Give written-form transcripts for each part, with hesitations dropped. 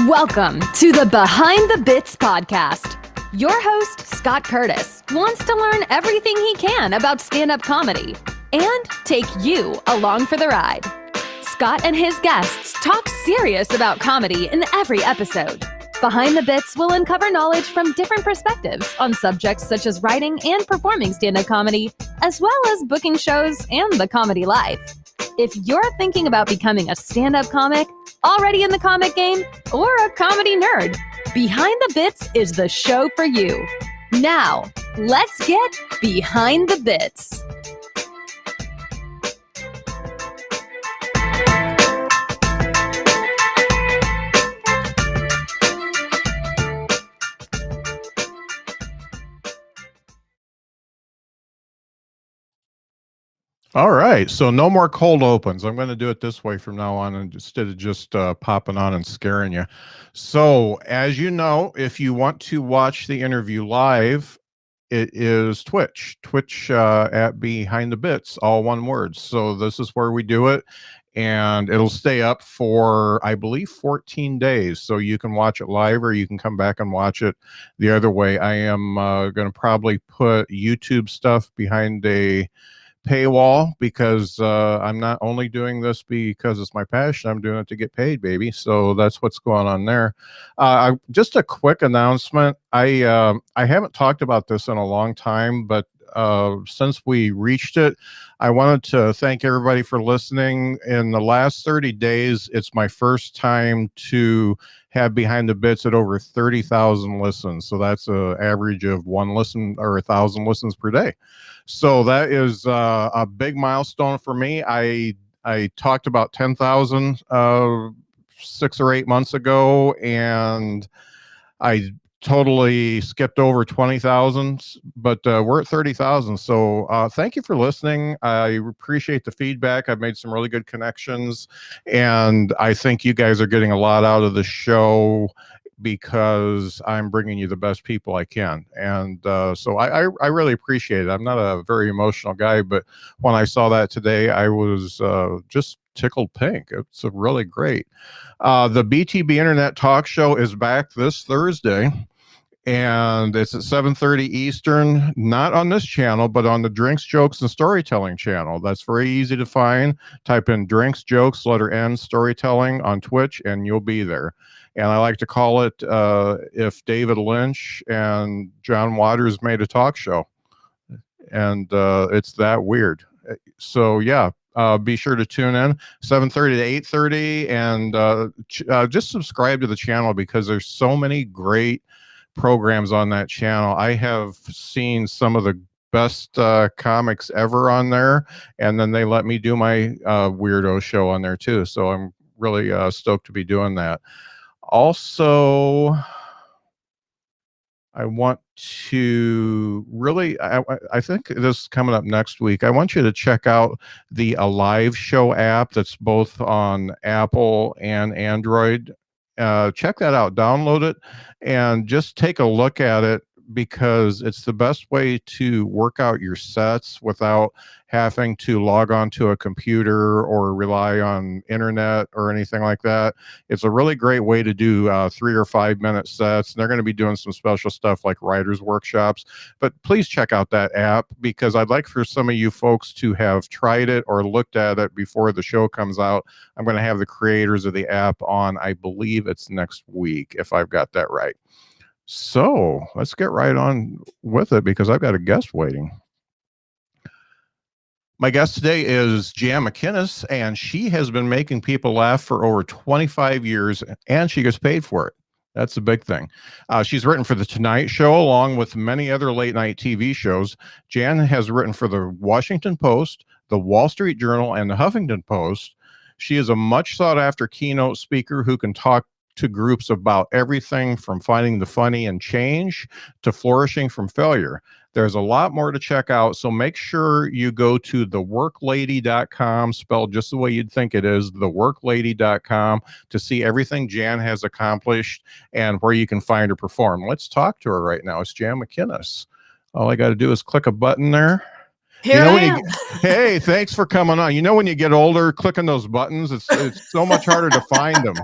Welcome to the Behind the Bits podcast. Your host, Scott Curtis, wants to learn everything he can about stand-up comedy and take you along for the ride. Scott and his guests talk serious about comedy in every episode. Behind the Bits will uncover knowledge from different perspectives on subjects such as writing and performing stand-up comedy, as well as booking shows and the comedy life. If you're thinking about becoming a stand-up comic, already in the comic game, or a comedy nerd, Behind the Bits is the show for you. Now, let's get Behind the Bits. All right, so no more cold opens. I'm going to do it this way from now on instead of just popping on and scaring you. So, as you know, if you want to watch the interview live, it is Twitch at Behind the Bits, all one word. So this is where we do it, and it'll stay up for, I believe, 14 days. So you can watch it live, or you can come back and watch it the other way. I am going to probably put YouTube stuff behind a paywall because I'm not only doing this because it's my passion, I'm doing it to get paid, baby. So that's what's going on there. Just a quick announcement. I haven't talked about this in a long time, but since we reached it, I wanted to thank everybody for listening. In the last 30 days, it's my first time to have Behind the Bits at over 30,000 listens. So that's an average of one listen or 1,000 listens per day. So that is a big milestone for me. I talked about 10,000 6 or 8 months ago, and I totally skipped over 20,000, but we're at 30,000. So thank you for listening. I appreciate the feedback. I've made some really good connections, and I think you guys are getting a lot out of the show because I'm bringing you the best people I can. And so I really appreciate it. I'm not a very emotional guy, but when I saw that today, I was just tickled pink. It's really great. The BTB Internet Talk Show is back this Thursday, and it's at 7:30 Eastern, not on this channel, but on the Drinks, Jokes, and Storytelling channel. That's very easy to find. Type in Drinks, Jokes, letter N, Storytelling on Twitch, and you'll be there. And I like to call it if David Lynch and John Waters made a talk show. And it's that weird. So, yeah. Be sure to tune in 7:30 to 8:30, and just subscribe to the channel because there's so many great programs on that channel. I have seen some of the best comics ever on there, and then they let me do my weirdo show on there too. So I'm really stoked to be doing that. Also, I want to really, I think this is coming up next week. I want you to check out the Alive Show app that's both on Apple and Android. Check that out, download it, and just take a look at it because it's the best way to work out your sets without having to log on to a computer or rely on internet or anything like that. It's a really great way to do 3 or 5 minute sets. And they're going to be doing some special stuff like writers workshops, but please check out that app because I'd like for some of you folks to have tried it or looked at it before the show comes out. I'm going to have the creators of the app on, I believe it's next week, if I've got that right. So let's get right on with it because I've got a guest waiting. My guest today is Jan McInnis, and she has been making people laugh for over 25 years, and she gets paid for it. That's the big thing. She's written for The Tonight Show, along with many other late-night TV shows. Jan has written for The Washington Post, The Wall Street Journal, and The Huffington Post. She is a much sought-after keynote speaker who can talk to groups about everything from finding the funny in change to flourishing from failure. There's a lot more to check out, so make sure you go to theworklady.com, spelled just the way you'd think it is, theworklady.com, to see everything Jan has accomplished and where you can find her perform. Let's talk to her right now. It's Jan McInnis. All I got to do is click a button there. Here I am. Hey, thanks for coming on. You know, when you get older, clicking those buttons, it's so much harder to find them.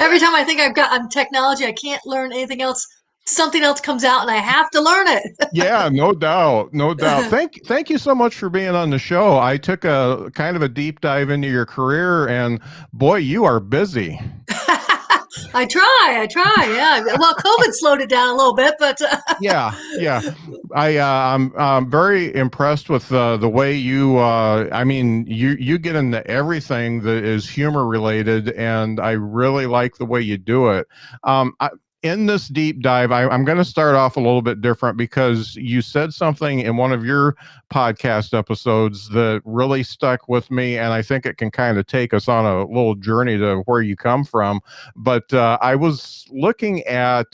Every time I think I'm technology, I can't learn anything else. Something else comes out and I have to learn it. Yeah, no doubt. No doubt. Thank you so much for being on the show. I took a kind of a deep dive into your career, and boy, you are busy. I try. Yeah. Well, COVID slowed it down a little bit, but Yeah, yeah. I'm very impressed with the way you. I mean, you get into everything that is humor related, and I really like the way you do it. In this deep dive, I'm going to start off a little bit different because you said something in one of your podcast episodes that really stuck with me, and I think it can kind of take us on a little journey to where you come from. But I was looking at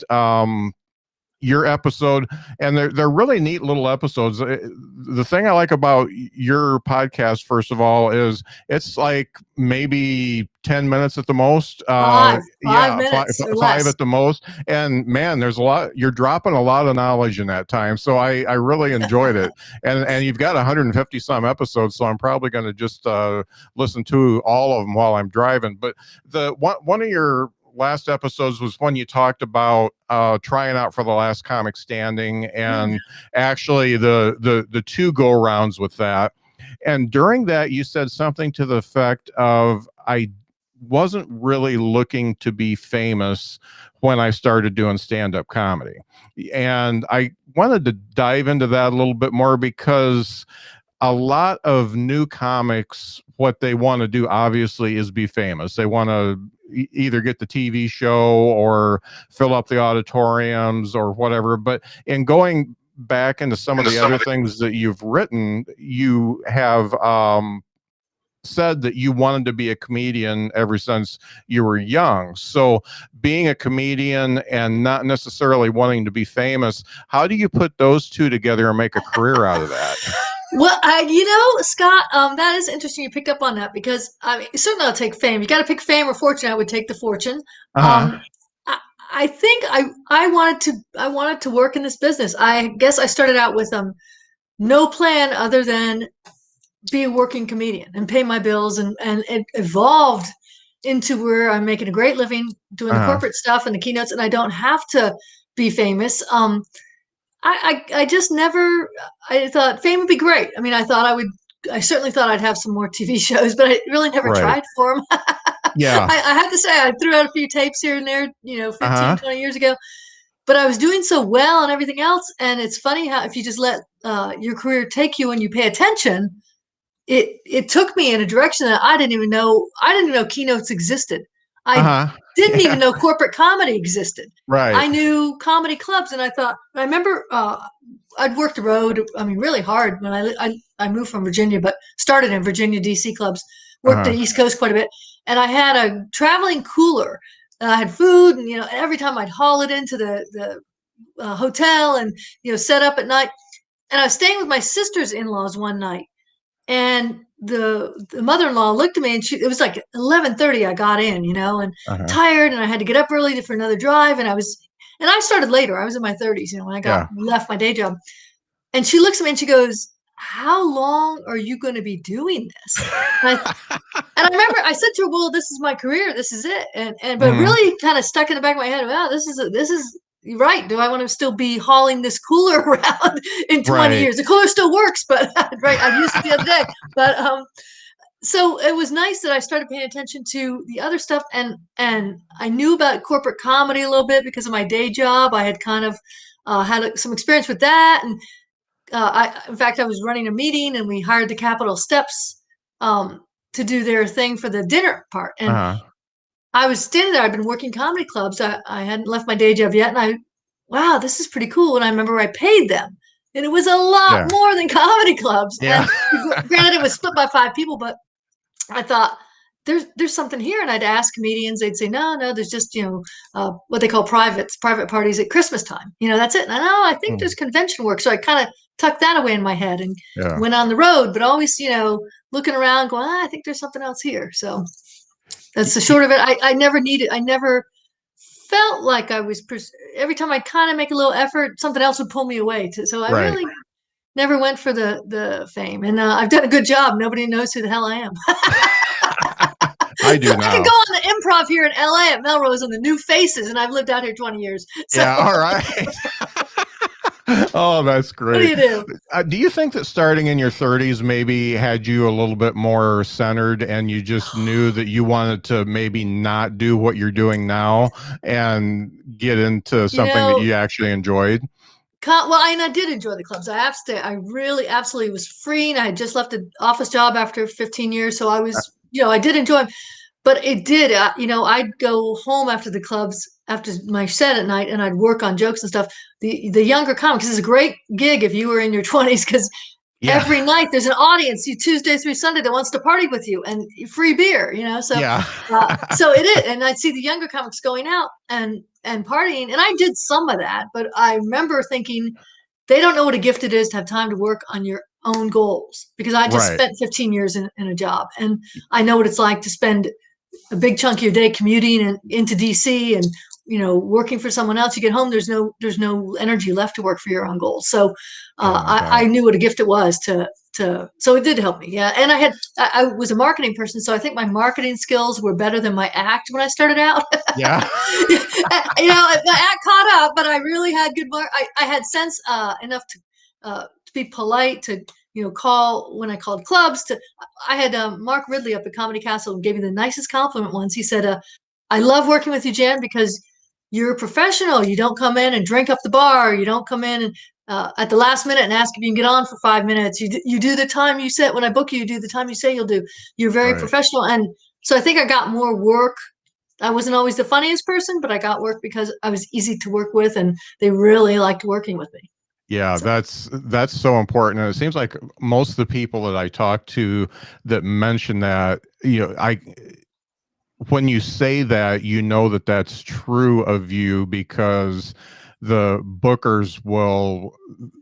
your episode, and they're really neat little episodes. The thing I like about your podcast, first of all, is it's like maybe 10 minutes at the most. five Yeah, minutes or five less. at the most. And man, there's a lot. You're dropping a lot of knowledge in that time, so I really enjoyed it. And you've got 150 some episodes, so I'm probably going to just listen to all of them while I'm driving. But the one of your last episodes was when you talked about trying out for the last comic standing, and actually the two go rounds with that. And during that, you said something to the effect of, I wasn't really looking to be famous when I started doing stand-up comedy. And I wanted to dive into that a little bit more, because a lot of new comics, what they want to do obviously is be famous. They want to either get the TV show or fill up the auditoriums or whatever. But in going back into some of the other things that you've written, you have said that you wanted to be a comedian ever since you were young. So being a comedian and not necessarily wanting to be famous, how do you put those two together and make a career out of that? Well, Scott, that is interesting. You picked up on that because I mean, certainly I'll take fame. You got to pick fame or fortune. I would take the fortune. Uh-huh. I think I wanted to work in this business. I guess I started out with no plan other than be a working comedian and pay my bills, and it evolved into where I'm making a great living doing the corporate stuff and the keynotes, and I don't have to be famous. I just never, I thought fame would be great. I mean, I certainly thought I'd have some more TV shows, but I really never tried for them. Yeah. I have to say, I threw out a few tapes here and there, 15, 20 years ago, but I was doing so well and everything else. And it's funny how if you just let your career take you and you pay attention, it took me in a direction that I didn't even know. I didn't even know Keynotes existed. I didn't even know corporate comedy existed. Right. I knew comedy clubs, and I remember I'd worked the road. I mean, really hard when I moved from Virginia, but started in Virginia, DC clubs. Worked the East Coast quite a bit, and I had a traveling cooler. I had food, and every time I'd haul it into the hotel, and set up at night. And I was staying with my sister's in-laws one night. And the mother-in-law looked at me, and it was like 11:30. I got in, and tired, and I had to get up early for another drive. And I started later. I was in my 30s, when I left my day job. And she looks at me and she goes, "How long are you going to be doing this?" And I remember I said to her, "Well, this is my career. This is it." But really kind of stuck in the back of my head. Wow, this is right. Do I want to still be hauling this cooler around in 20 years? The cooler still works, but right, I used it the other day. But so it was nice that I started paying attention to the other stuff, and I knew about corporate comedy a little bit because of my day job. I had kind of had some experience with that, and in fact, I was running a meeting, and we hired the Capitol Steps to do their thing for the dinner part, and I was standing there. I'd been working comedy clubs. I hadn't left my day job yet. And wow, this is pretty cool. And I remember I paid them. And it was a lot more than comedy clubs. Yeah. And granted, it was split by 5 people, but I thought there's something here. And I'd ask comedians. They'd say, no, there's just, what they call private parties at Christmas time. That's it. And I think there's convention work. So I kind of tucked that away in my head and went on the road, but always, looking around going, I think there's something else here. So that's the short of it. I never felt like I was, every time I kind of make a little effort, something else would pull me away. So I really never went for the fame. And I've done a good job. Nobody knows who the hell I am. I do I could now. go on the improv here in LA at Melrose on the New Faces, and I've lived out here 20 years. So Yeah, all right. Oh, that's what do great. you do? Do you think that starting in your 30s maybe had you a little bit more centered and you just knew that you wanted to maybe not do what you're doing now and get into You something that know, you actually enjoyed? well, and I did enjoy the clubs. I really absolutely was free, and I had just left an office job after 15 years. So I was, I did enjoy them. But it did, I'd go home after the clubs, after my set at night, and I'd work on jokes and stuff. The younger comics, is a great gig if you were in your 20s, because Yeah. every night there's an audience, you Tuesday through Sunday, that wants to party with you and free beer, So, Yeah. so it is, and I'd see the younger comics going out and partying, and I did some of that, but I remember thinking they don't know what a gift it is to have time to work on your own goals, because I just Right. spent 15 years in a job, and I know what it's like to spend a big chunk of your day commuting and into DC and working for someone else. You get home, there's no energy left to work for your own goals. So Oh my I God. knew what a gift it was to so it did help me. Yeah, and I was a marketing person, so I think my marketing skills were better than my act when I started out. Yeah. My act caught up, but I really had good I had sense enough to be polite, to call when I called clubs. I had Mark Ridley up at Comedy Castle and gave me the nicest compliment once. He said, "I love working with you, Jan, because you're a professional. You don't come in and drink up the bar. You don't come in and at the last minute and ask if you can get on for 5 minutes. You do the time you set. When I book you, you do the time you say you'll do. You're very Right. professional." And so I think I got more work. I wasn't always the funniest person, but I got work because I was easy to work with, and they really liked working with me. Yeah, So, that's so important. And it seems like most of the people that I talk to that mention that, when you say that, that that's true of you because the bookers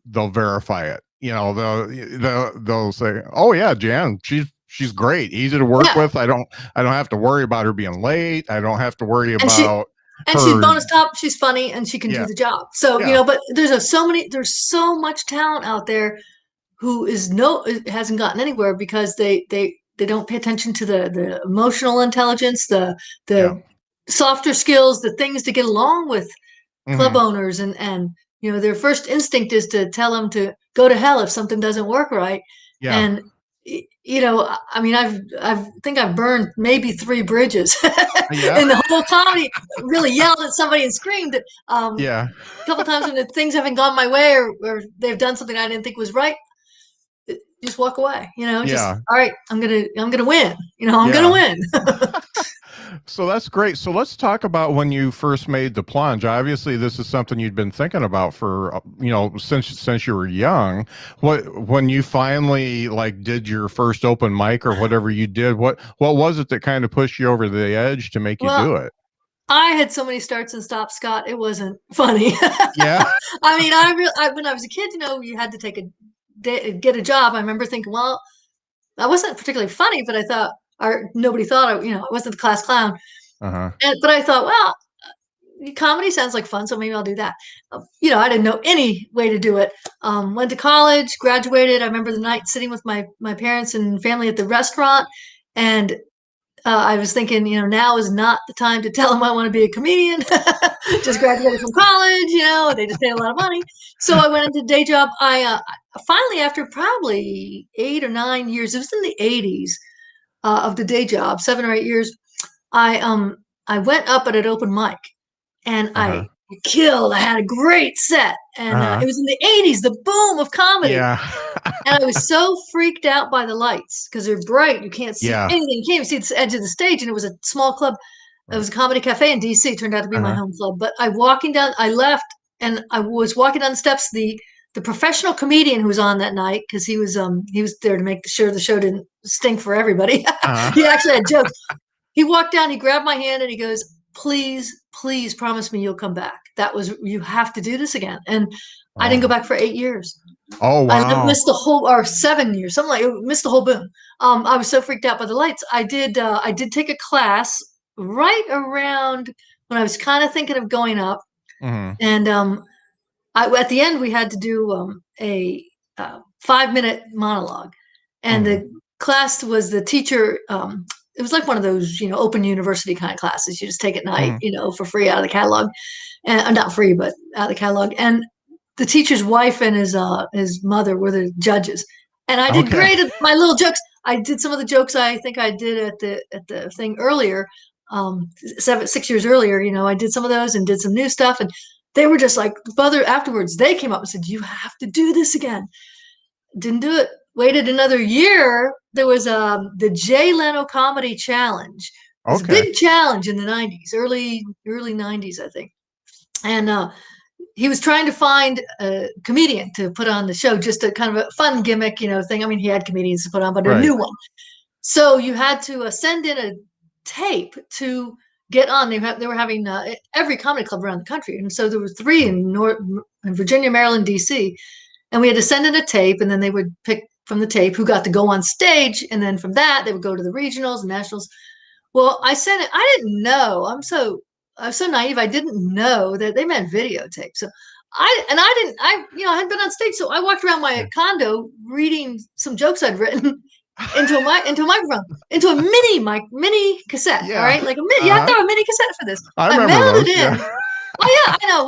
they'll verify it. They'll say, "Oh yeah, Jan, she's great, easy to work yeah. with. I don't have to worry about her being late. I don't have to worry And about she's her." bonus top. She's funny and she can do Yeah, the job. So, yeah. but there's so much talent out there who hasn't gotten anywhere because they don't pay attention to the emotional intelligence, Yeah. the softer skills, the things to get along with club Hmm. owners, and their first instinct is to tell them to go to hell if something doesn't work right. Yeah. And I mean, I think I've burned maybe 3 bridges Yeah. in the whole comedy. Really yelled at somebody and screamed. A Yeah. couple times when things haven't gone my way, or they've done something I didn't think was right, just walk away. Just, Yeah. all right, I'm gonna win. I'm gonna Yeah. win. So that's great. So let's talk about when you first made the plunge. Obviously, this is something you'd been thinking about for since you were young. When you finally did your first open mic or whatever you did, what was it that kind of pushed you over the edge to make you Well, do it? I had so many starts and stops, Scott. It wasn't funny. Yeah. I mean, when I was a kid, you had to get a job. I remember thinking, well, I wasn't particularly funny, but I thought, or nobody thought I wasn't the class clown. Uh-huh. But I thought, well, comedy sounds like fun, so maybe I'll do that. I didn't know any way to do it. Went to college, graduated. I remember the night sitting with my parents and family at the restaurant, and I was thinking, now is not the time to tell them I want to be a comedian. Just graduated from college, they just paid a lot of money. So I went into day job. I finally, after probably 8 or 9 years, it was in the 80s of the day job, 7 or 8 years. I went up at an open mic, and Uh-huh. I killed. I had a great set, and Uh-huh. it was in the 80s, the boom of comedy. Yeah. And I was so freaked out by the lights because they're bright. You can't see Yeah. anything. You can't even see the edge of the stage. And it was a small club. It Right. was a comedy cafe in DC. It turned out to be my Uh-huh. home club. But I left, and I was walking down the steps. The professional comedian who was on that night, because he was there to make sure the show didn't stink for everybody. He Uh-huh. actually had jokes. He walked down, he grabbed my hand, and he goes, "Please, please promise me you'll come back. You have to do this again." And I didn't go Oh. back for 8 years. Oh, I wow. missed the whole, or 7 years, something missed the whole boom. I was so freaked out by the lights. I did take a class right around when I was kind of thinking of going up. Hmm. And at the end, we had to do a 5-minute monologue. And Hmm. the class was the teacher it was like one of those, open university kind of classes. You just take at night, for free out of the catalog, and not free, but out of the catalog. And the teacher's wife and his mother were the judges, and I did great at my little jokes. I did some of the jokes I think I did at the thing earlier, 6 years earlier. I did some of those and did some new stuff, and they were just like, mother. Afterwards, they came up and said, "You have to do this again." Didn't do it. Waited another year. There was the Jay Leno Comedy Challenge. It was a big challenge in the 90s, early 90s, I think. And he was trying to find a comedian to put on the show, just a kind of a fun gimmick, thing. I mean, he had comedians to put on, but a new one. So you had to send in a tape to get on. They were having every comedy club around the country. And so there were 3 in Virginia, Maryland, D.C., and we had to send in a tape, and then they would pick from the tape who got to go on stage. And then from that, they would go to the regionals and nationals. Well, I sent it. I didn't know. I was so naive. I didn't know that they meant videotape. So I hadn't been on stage. So I walked around my condo reading some jokes I'd written into a microphone, into a mini cassette. Yeah. All right. Like you have to have a mini cassette for this. I mailed it in. Yeah. Oh yeah, I know.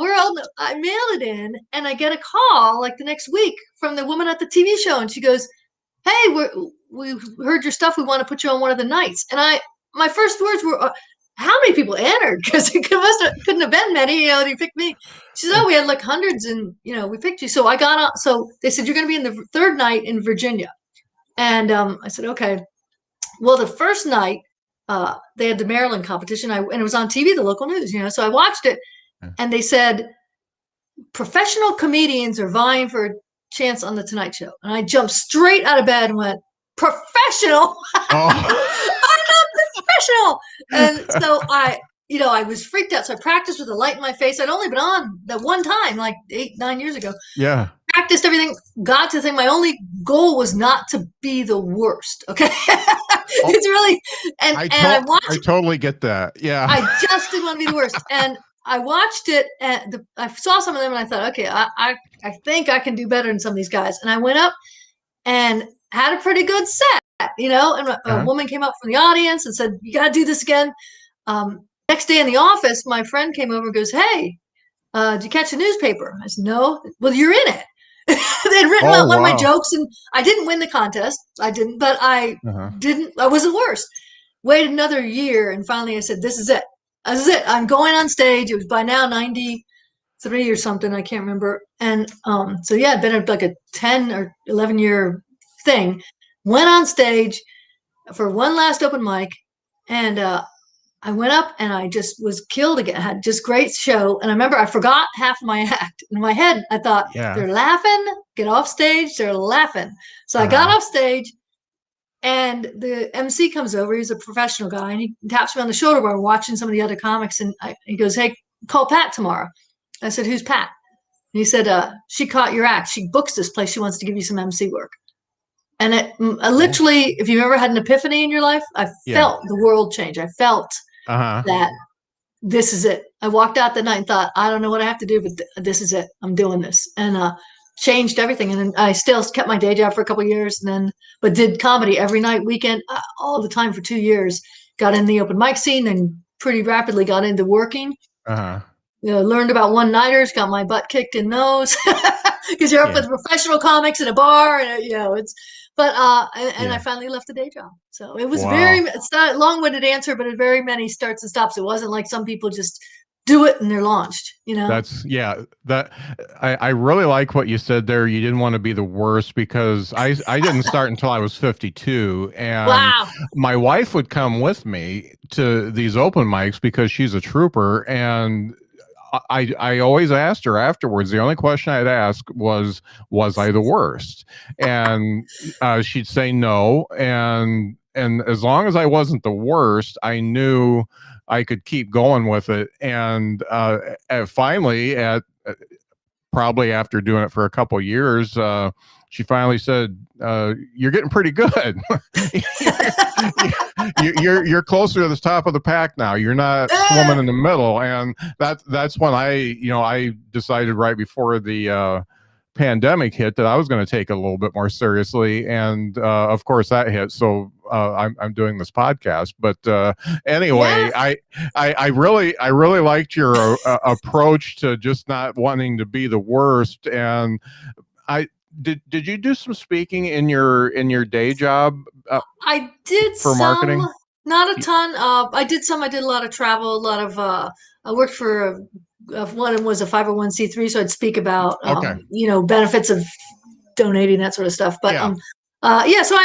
I mailed it in, and I get a call like the next week from the woman at the TV show, and she goes, "Hey, we heard your stuff. We want to put you on one of the nights." And my first words were, "How many people entered?" Because it couldn't have been many. They picked me. She said, "Oh, we had like hundreds, and we picked you." So I got on. So they said, "You're going to be in the third night in Virginia," and I said, "Okay." Well, the first night they had the Maryland competition, and it was on TV, the local news. So I watched it. And they said, professional comedians are vying for a chance on the Tonight Show. And I jumped straight out of bed and went, professional? Oh. I'm not professional. And so I was freaked out. So I practiced with a light in my face. I'd only been on that one time, like 8-9 years ago. Yeah. Practiced everything, got to the thing. My only goal was not to be the worst. Okay. It's really, I totally get that. Yeah. I just didn't want to be the worst. And I watched it, I saw some of them, and I thought, okay, I think I can do better than some of these guys. And I went up and had a pretty good set, and a woman came up from the audience and said, "You got to do this again." Next day in the office, my friend came over and goes, "Hey, did you catch the newspaper?" I said, "No." "Well, you're in it." They'd written out one of my jokes, and I didn't win the contest. I didn't, but I wasn't worse. Waited another year, and finally I said, "This is it. This is it. I'm going on stage." It was by now 93 or something. I can't remember. And so yeah, it'd been like a 10 or 11 year thing. Went on stage for one last open mic, and I went up and I just was killed again. I had just great show. And I remember I forgot half of my act. In my head, I thought, they're laughing. Get off stage. They're laughing. So I got off stage. And the MC comes over. He's a professional guy, and he taps me on the shoulder while we're watching some of the other comics. And he goes, "Hey, call Pat tomorrow." I said, "Who's Pat?" And he said, "She caught your act. She books this place. She wants to give you some MC work." And I literally, if you've ever had an epiphany in your life, I felt the world change. I felt that this is it. I walked out that night and thought, I don't know what I have to do, but this is it. I'm doing this. And changed everything. And then I still kept my day job for a couple of years, but did comedy every night, weekend, all the time for 2 years. Got in the open mic scene and pretty rapidly got into working. Learned about one-nighters, got my butt kicked in those because you're up with professional comics in a bar, and I finally left the day job. So it was it's not a long-winded answer, but it very many starts and stops. It wasn't like some people just do it and they're launched, I really like what you said there. You didn't want to be the worst, because I didn't start until I was 52, and my wife would come with me to these open mics because she's a trooper, and I always asked her afterwards. The only question I'd ask was I the worst? And she'd say no, and as long as I wasn't the worst, I knew I could keep going with it. And finally, probably after doing it for a couple of years, she finally said, "You're getting pretty good. you're closer to the top of the pack now. You're not swimming in the middle." And that's when I decided right before the pandemic hit that I was going to take it a little bit more seriously. And of course that hit. So I'm doing this podcast. But anyway, I really liked your approach to just not wanting to be the worst. And I did you do some speaking in your day job? I did for some, marketing? not a ton. I did some. I did a lot of travel, a lot of. I worked for one was a 501c3, so I'd speak about Okay. benefits of donating, that sort of stuff. But Yeah. yeah, so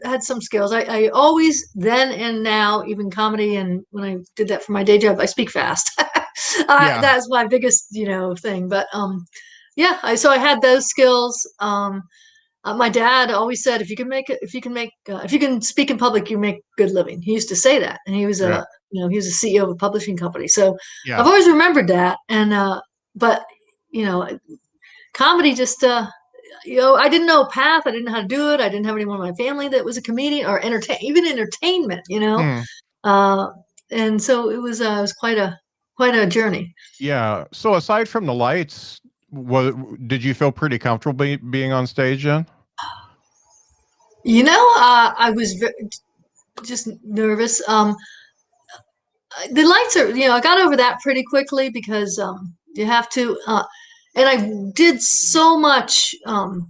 had some skills. I always, then and now, even comedy, and when I did that for my day job, I speak fast. Yeah. That's my biggest thing. But yeah, so I had those skills. My dad always said, if you can speak in public, you make good living. He used to say that, and he was Yeah. he was a CEO of a publishing company. So Yeah. I've always remembered that. And but comedy just I didn't know a path. I didn't know how to do it. I didn't have anyone in my family that was a comedian or even entertainment. And so it was quite a journey. Yeah. So aside from the lights, did you feel pretty comfortable being on stage then? I was just nervous. The lights are, I got over that pretty quickly because you have to. And I did so much,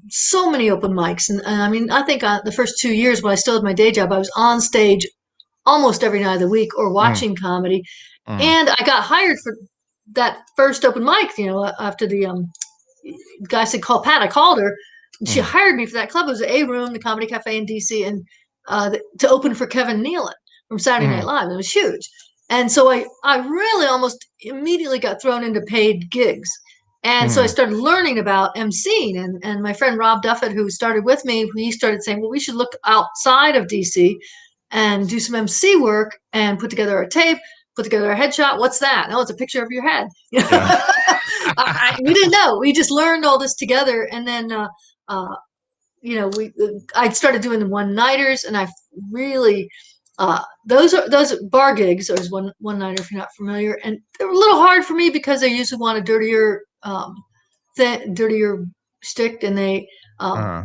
so many open mics. And I mean, I think the first 2 years when I still had my day job, I was on stage almost every night of the week or watching comedy. And I got hired for that first open mic, after the guy said, call Pat. I called her. And she hired me for that club. It was the A Room, the Comedy Cafe in DC, and to open for Kevin Nealon from Saturday Night Live. It was huge. And so I really almost immediately got thrown into paid gigs. And so I started learning about emceeing. And my friend Rob Duffett, who started with me, he started saying, well, we should look outside of DC and do some MC work and put together a tape, put together a headshot. What's that? Oh, it's a picture of your head. Yeah. We didn't know. We just learned all this together. And then, I started doing the one-nighters, and I really, those bar gigs, or one-nighter if you're not familiar, and they're a little hard for me because they usually want a dirtier stick, and they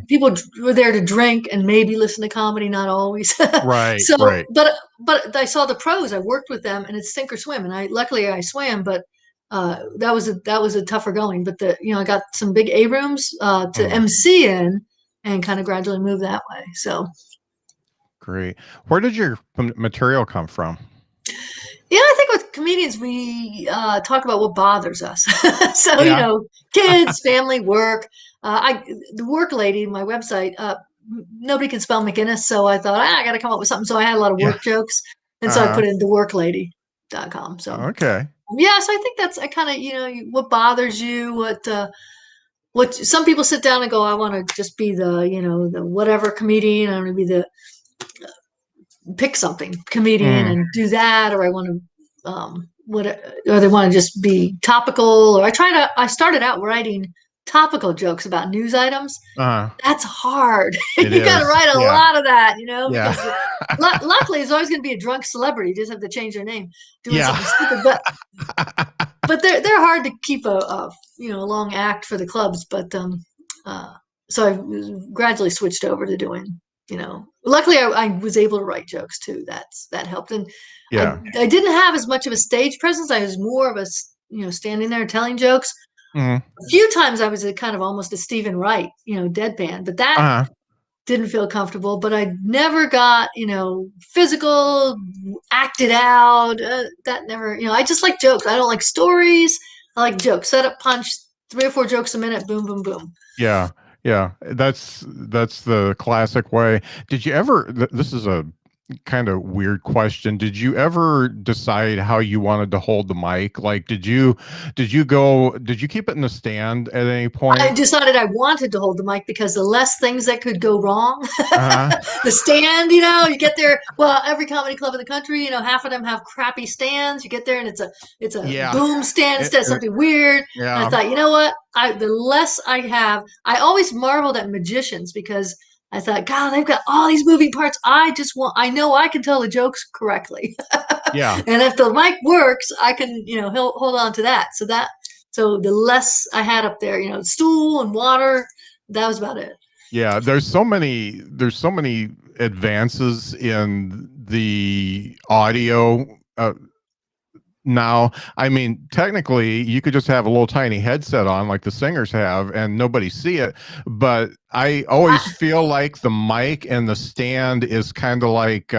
people were there to drink and maybe listen to comedy, not always. Right. So, Right. but I saw the pros. I worked with them, and it's sink or swim. And luckily I swam, but that was a tougher going. But I got some big A rooms to MC in, and kind of gradually move that way. So Great. Where did your material come from? yeah, I think with comedians we talk about what bothers us. So kids, family, work. The work lady, my website, nobody can spell McInnis, so I thought I got to come up with something. So I had a lot of work jokes, and so I put it into worklady.com. So okay. Yeah, so I think that's I kind of what bothers you, what some people sit down and go, I want to just be the whatever comedian. I want to be the pick something comedian and do that, or I want to or they want to just be topical, or I started out writing topical jokes about news items. That's hard. You got to write a lot of that, because luckily it's always going to be a drunk celebrity. You just have to change their name doing something stupid, but they're hard to keep a long act for the clubs. But so I gradually switched over to doing, luckily I was able to write jokes too. That helped. And I didn't have as much of a stage presence. I was more of a, standing there telling jokes. A few times I was kind of almost a Stephen Wright, deadpan, but that didn't feel comfortable. But I never got, physical, acted out. That never, I just like jokes. I don't like stories. I like jokes. Set up, punch, 3 or 4 jokes a minute. Boom, boom, boom. Yeah. Yeah. That's the classic way. Did you ever, this is a kind of weird question. Did you ever decide how you wanted to hold the mic? Like, did you keep it in the stand at any point? I decided I wanted to hold the mic because the less things that could go wrong, the stand, you get there. Well, every comedy club in the country, half of them have crappy stands. You get there and it's a boom stand instead of something weird. Yeah. And I thought, you know what? The less I have, I always marveled at magicians because I thought, God, they've got all these moving parts. I know I can tell the jokes correctly. Yeah. And if the mic works, I can, hold on to that. So the less I had up there, stool and water, that was about it. Yeah, there's so many advances in the audio now. I mean, technically, you could just have a little tiny headset on like the singers have and nobody see it. But I always feel like the mic and the stand is kind of like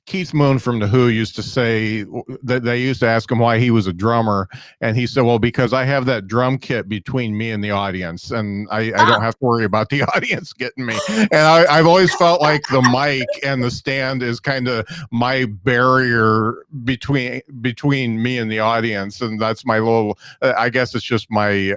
Keith Moon from The Who used to say that they used to ask him why he was a drummer. And he said, well, because I have that drum kit between me and the audience, and I don't have to worry about the audience getting me. And I've always felt like the mic and the stand is kind of my barrier between me and the audience. And that's my little, I guess it's just my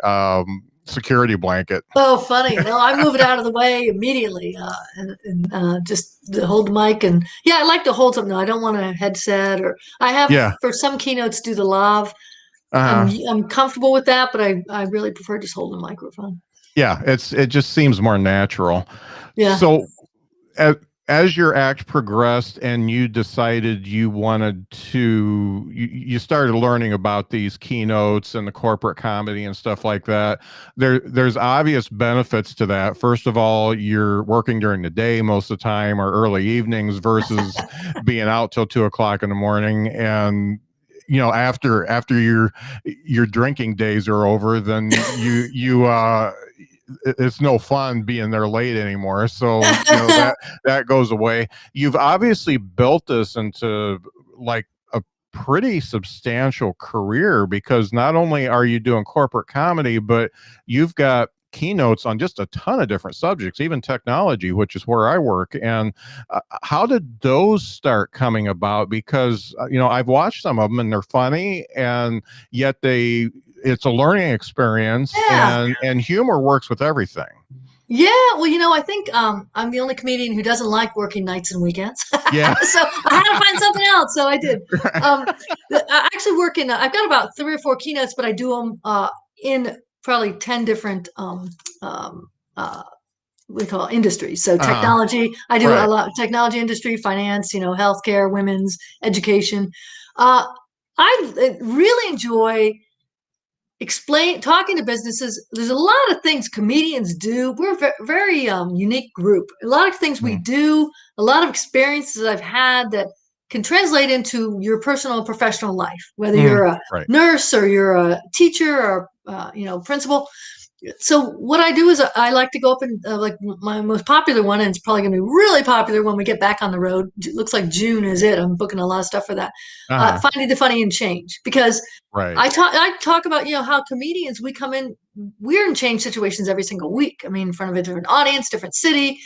security blanket. Oh, funny. No, I move it out of the way immediately and just to hold the mic. And yeah, I like to hold something. I don't want a headset, or I have Yeah. for some keynotes do the lav. Uh-huh. I'm comfortable with that, but I really prefer just holding a microphone. Yeah, it just seems more natural. Yeah. So as your act progressed and you decided you wanted to, you started learning about these keynotes and the corporate comedy and stuff like that. There's obvious benefits to that. First of all, you're working during the day most of the time or early evenings versus being out till 2 o'clock in the morning. And after your drinking days are over, then it's no fun being there late anymore. So that goes away. You've obviously built this into like a pretty substantial career, because not only are you doing corporate comedy, but you've got keynotes on just a ton of different subjects, even technology, which is where I work. And how did those start coming about? Because I've watched some of them and they're funny, and yet it's a learning experience. Yeah. And humor works with everything. Yeah, well, I think I'm the only comedian who doesn't like working nights and weekends. Yeah. So I had to find something else. So I did. I actually work in. I've got about 3 or 4 keynotes, but I do them in probably 10 different we call it industries. So technology. I do a lot of technology industry, finance, healthcare, women's education. I really enjoy talking to businesses. There's a lot of things comedians do. We're a very unique group. A lot of things we do, a lot of experiences I've had that can translate into your personal and professional life, whether you're a nurse or you're a teacher or principal. So what I do is I like to go up and like my most popular one, and it's probably going to be really popular when we get back on the road. It looks like June is it. I'm booking a lot of stuff for that. Finding the funny in change, because I talk about how comedians, we come in, we're in change situations every single week. I mean, in front of a different audience, different city,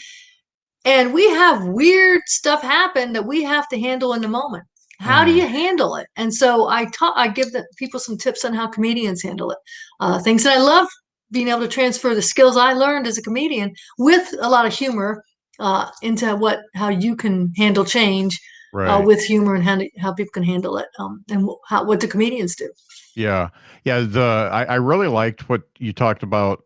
and we have weird stuff happen that we have to handle in the moment. How do you handle it? And so I give people some tips on how comedians handle it. Things that I love, being able to transfer the skills I learned as a comedian with a lot of humor into how you can handle change with humor, and how people can handle it, and what the comedians do. Yeah. I really liked what you talked about,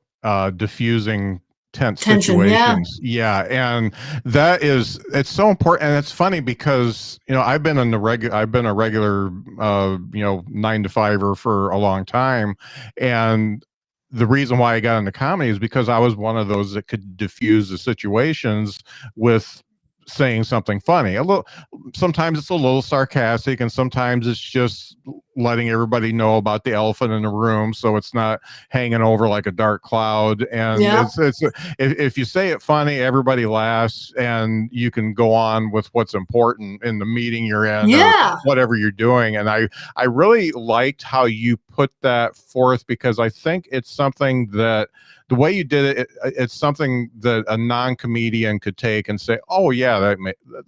diffusing tense situations. Yeah. And it's so important. And it's funny because, I've been a regular 9-to-5er for a long time. And the reason why I got into comedy is because I was one of those that could diffuse the situations with saying something funny. Sometimes it's a little sarcastic, and sometimes it's just letting everybody know about the elephant in the room, so it's not hanging over like a dark cloud. And if you say it funny, everybody laughs, and you can go on with what's important in the meeting you're in, or whatever you're doing. And I really liked how you put that forth, because I think it's something that the way you did it, it's something that a non-comedian could take and say, "Oh yeah,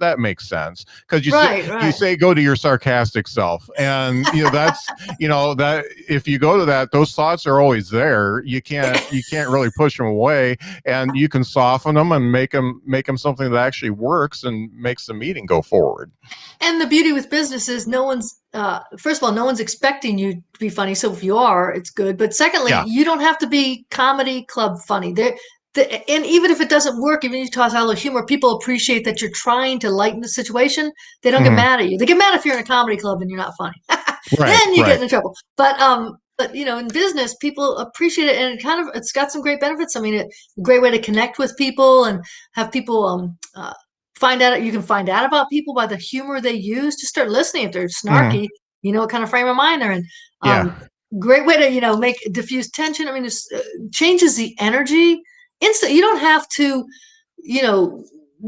that makes sense." Because you say go to your sarcastic self, and that's that if you go to that, those thoughts are always there. You can't really push them away, and you can soften them and make them something that actually works and makes the meeting go forward. And the beauty with business is first of all, no one's expecting you to be funny. So if you are, it's good. But secondly, you don't have to be comedy club funny. And even if it doesn't work, even if you toss out a little humor, people appreciate that you're trying to lighten the situation. They don't get mad at you. They get mad if you're in a comedy club and you're not funny. Then you get into trouble. But But in business, people appreciate it, and it's got some great benefits. I mean, a great way to connect with people and have people find out. You can find out about people by the humor they use. Just start listening. If they're Mhm. snarky, you know what kind of frame of mind they're in. Yeah. Great way to make diffuse tension. I mean, it changes the energy. Instant. You don't have to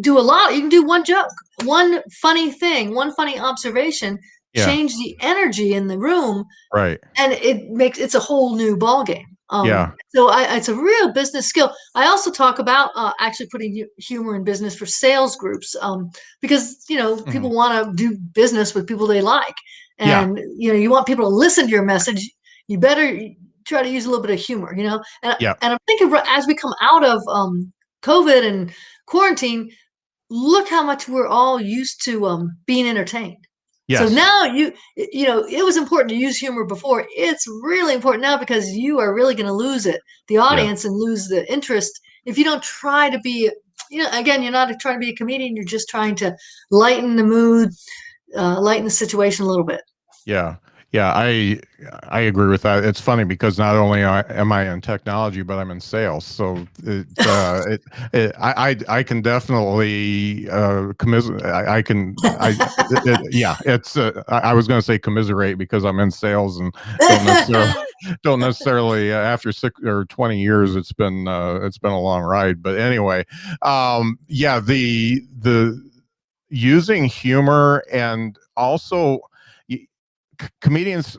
do a lot. You can do one joke, one funny thing, one funny observation, Yeah. change the energy in the room, Right. and it's a whole new ball game. Yeah. So it's a real business skill. I also talk about actually putting humor in business for sales groups, because Mhm. people want to do business with people they like, Yeah. and you want people to listen to your message. You better try to use a little bit of humor, and Yeah. and I'm thinking as we come out of COVID and quarantine, look how much we're all used to being entertained. So Yes. now it was important to use humor before. It's really important now because you are really going to lose the Yeah. audience, and lose the interest if you don't try to be, again, you're not trying to be a comedian. You're just trying to lighten the mood, lighten the situation a little bit. Yeah. Yeah, I agree with that. It's funny because not only am I in technology, but I'm in sales. So I can definitely commiserate. I can yeah. It's I was going to say commiserate because I'm in sales and don't necessarily don't necessarily after 6 or 20 years it's been a long ride. But anyway, yeah, the using humor and also comedians,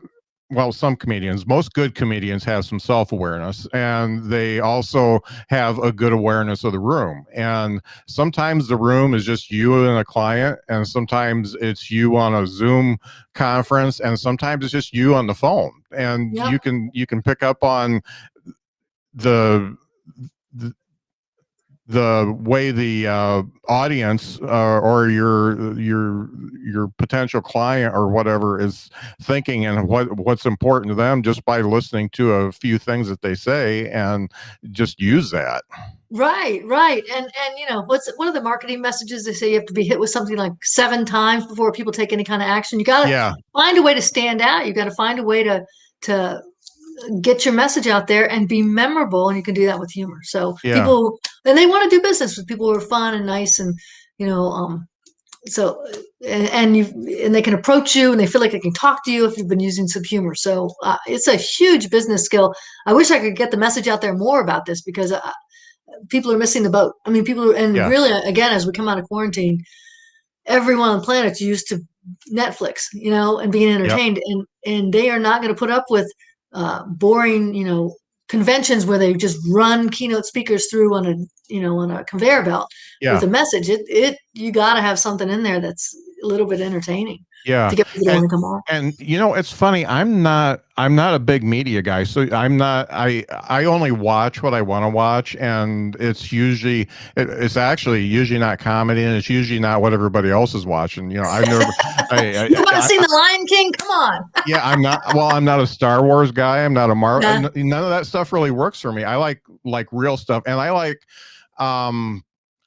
well, some comedians, most good comedians have some self-awareness, and they also have a good awareness of the room. And sometimes the room is just you and a client, and sometimes it's you on a Zoom conference, and sometimes it's just you on the phone, and Yep. you can pick up on the the way the audience or your potential client or whatever is thinking, and what's important to them, just by listening to a few things that they say, and just use that. Right. And what's one of the marketing messages? They say you have to be hit with something like 7 times before people take any kind of action. You got to Yeah. find a way to stand out. You got to find a way to get your message out there and be memorable, and you can do that with humor. So Yeah. people, and they want to do business with people who are fun and nice, and you know so and they can approach you, and they feel like they can talk to you if you've been using some humor. So it's a huge business skill. I wish I could get the message out there more about this, because people are missing the boat. I mean, people are, and Yeah. really, again, as we come out of quarantine, everyone on the planet's used to Netflix, and being Yep. entertained, and they are not going to put up with boring, conventions where they just run keynote speakers through on a conveyor belt with Yeah. a message. You got to have something in there that's a little bit entertaining Yeah. to get people to And want to come on. it's funny. I'm not a big media guy, so I only watch what I want to watch, and it's actually usually not comedy, and it's usually not what everybody else is watching. I've never You haven't I seen The Lion King? Come on. yeah, I'm not a Star Wars guy. I'm not a Marvel. Nah. None of that stuff really works for me. I like real stuff, and I like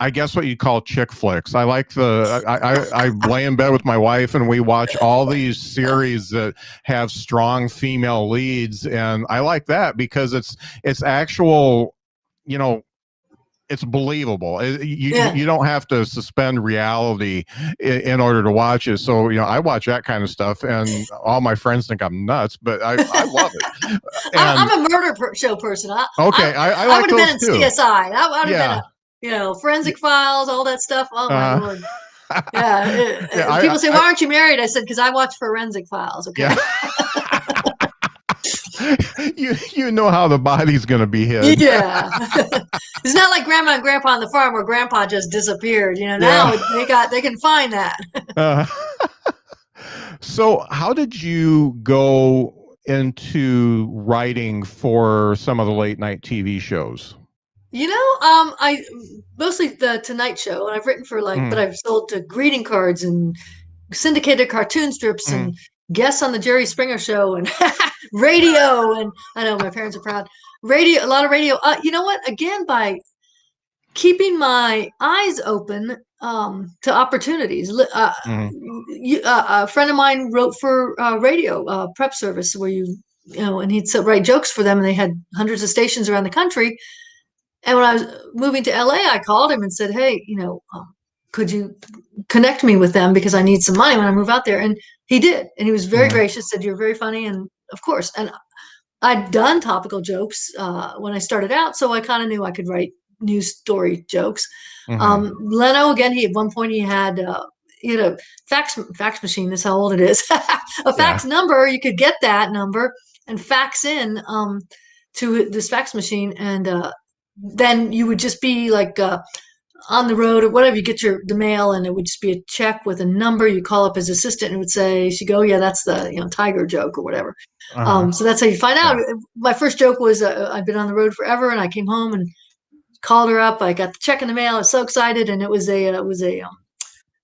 I guess what you call chick flicks. I lay in bed with my wife and we watch all these series that have strong female leads, and I like that because it's actual, you know, it's believable. Yeah. You don't have to suspend reality in order to watch it. So I watch that kind of stuff, and all my friends think I'm nuts, but I love it. And I'm a murder show person. okay, I I like would have been those in too. CSI. I would have been Yeah. Forensic Files, all that stuff. Oh my Uh, Lord. Yeah. yeah. People say, "Why aren't you married?" I said, "Because I watch Forensic Files." Okay. Yeah. you know how the body's going to be hid. Yeah. It's not like Grandma and Grandpa on the farm where Grandpa just disappeared. Yeah. Now they can find that. Uh, so how did you go into writing for some of the late night TV shows? I mostly the Tonight Show, and I've written for but Mm, I've sold to greeting cards and syndicated cartoon strips mm, and guests on the Jerry Springer Show and radio. And I know my parents are proud. Radio, a lot of radio. You know what? Again, by keeping my eyes open to opportunities. mm, A friend of mine wrote for radio prep service, where you and he'd write jokes for them, and they had hundreds of stations around the country. And when I was moving to LA, I called him and said, hey, could you connect me with them because I need some money when I move out there? And he did. And he was very gracious, said, you're very funny. And of course, and I'd done topical jokes when I started out, so I kind of knew I could write news story jokes. Leno, again, at one point he had a fax machine. That's how old it is. A fax number. You could get that number and fax in to this fax machine, and then you would just be like on the road or whatever. You get the mail, and it would just be a check with a number. You call up his assistant, and it would say, "She go, yeah, that's the tiger joke or whatever." So that's how you find out. My first joke was I'd been on the road forever, and I came home and called her up. I got the check in the mail. I was so excited, and it was a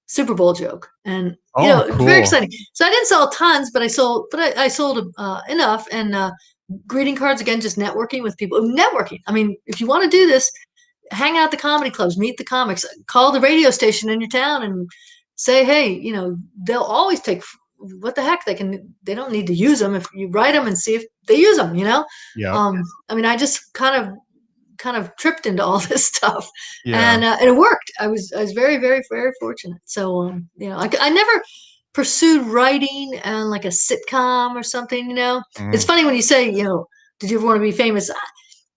Super Bowl joke, and it was very exciting. So I didn't sell tons, but I sold enough. And greeting cards, again, just networking with people. Networking. I mean, if you want to do this, hang out at the comedy clubs, meet the comics, call the radio station in your town, and say, hey, they'll always take. What the heck? They don't need to use them if you write them and see if they use them. Yeah. I mean, I just kind of tripped into all this stuff, and it worked. I was very, very, very fortunate. So I never pursued writing and like a sitcom or something. It's funny when you say, did you ever want to be famous?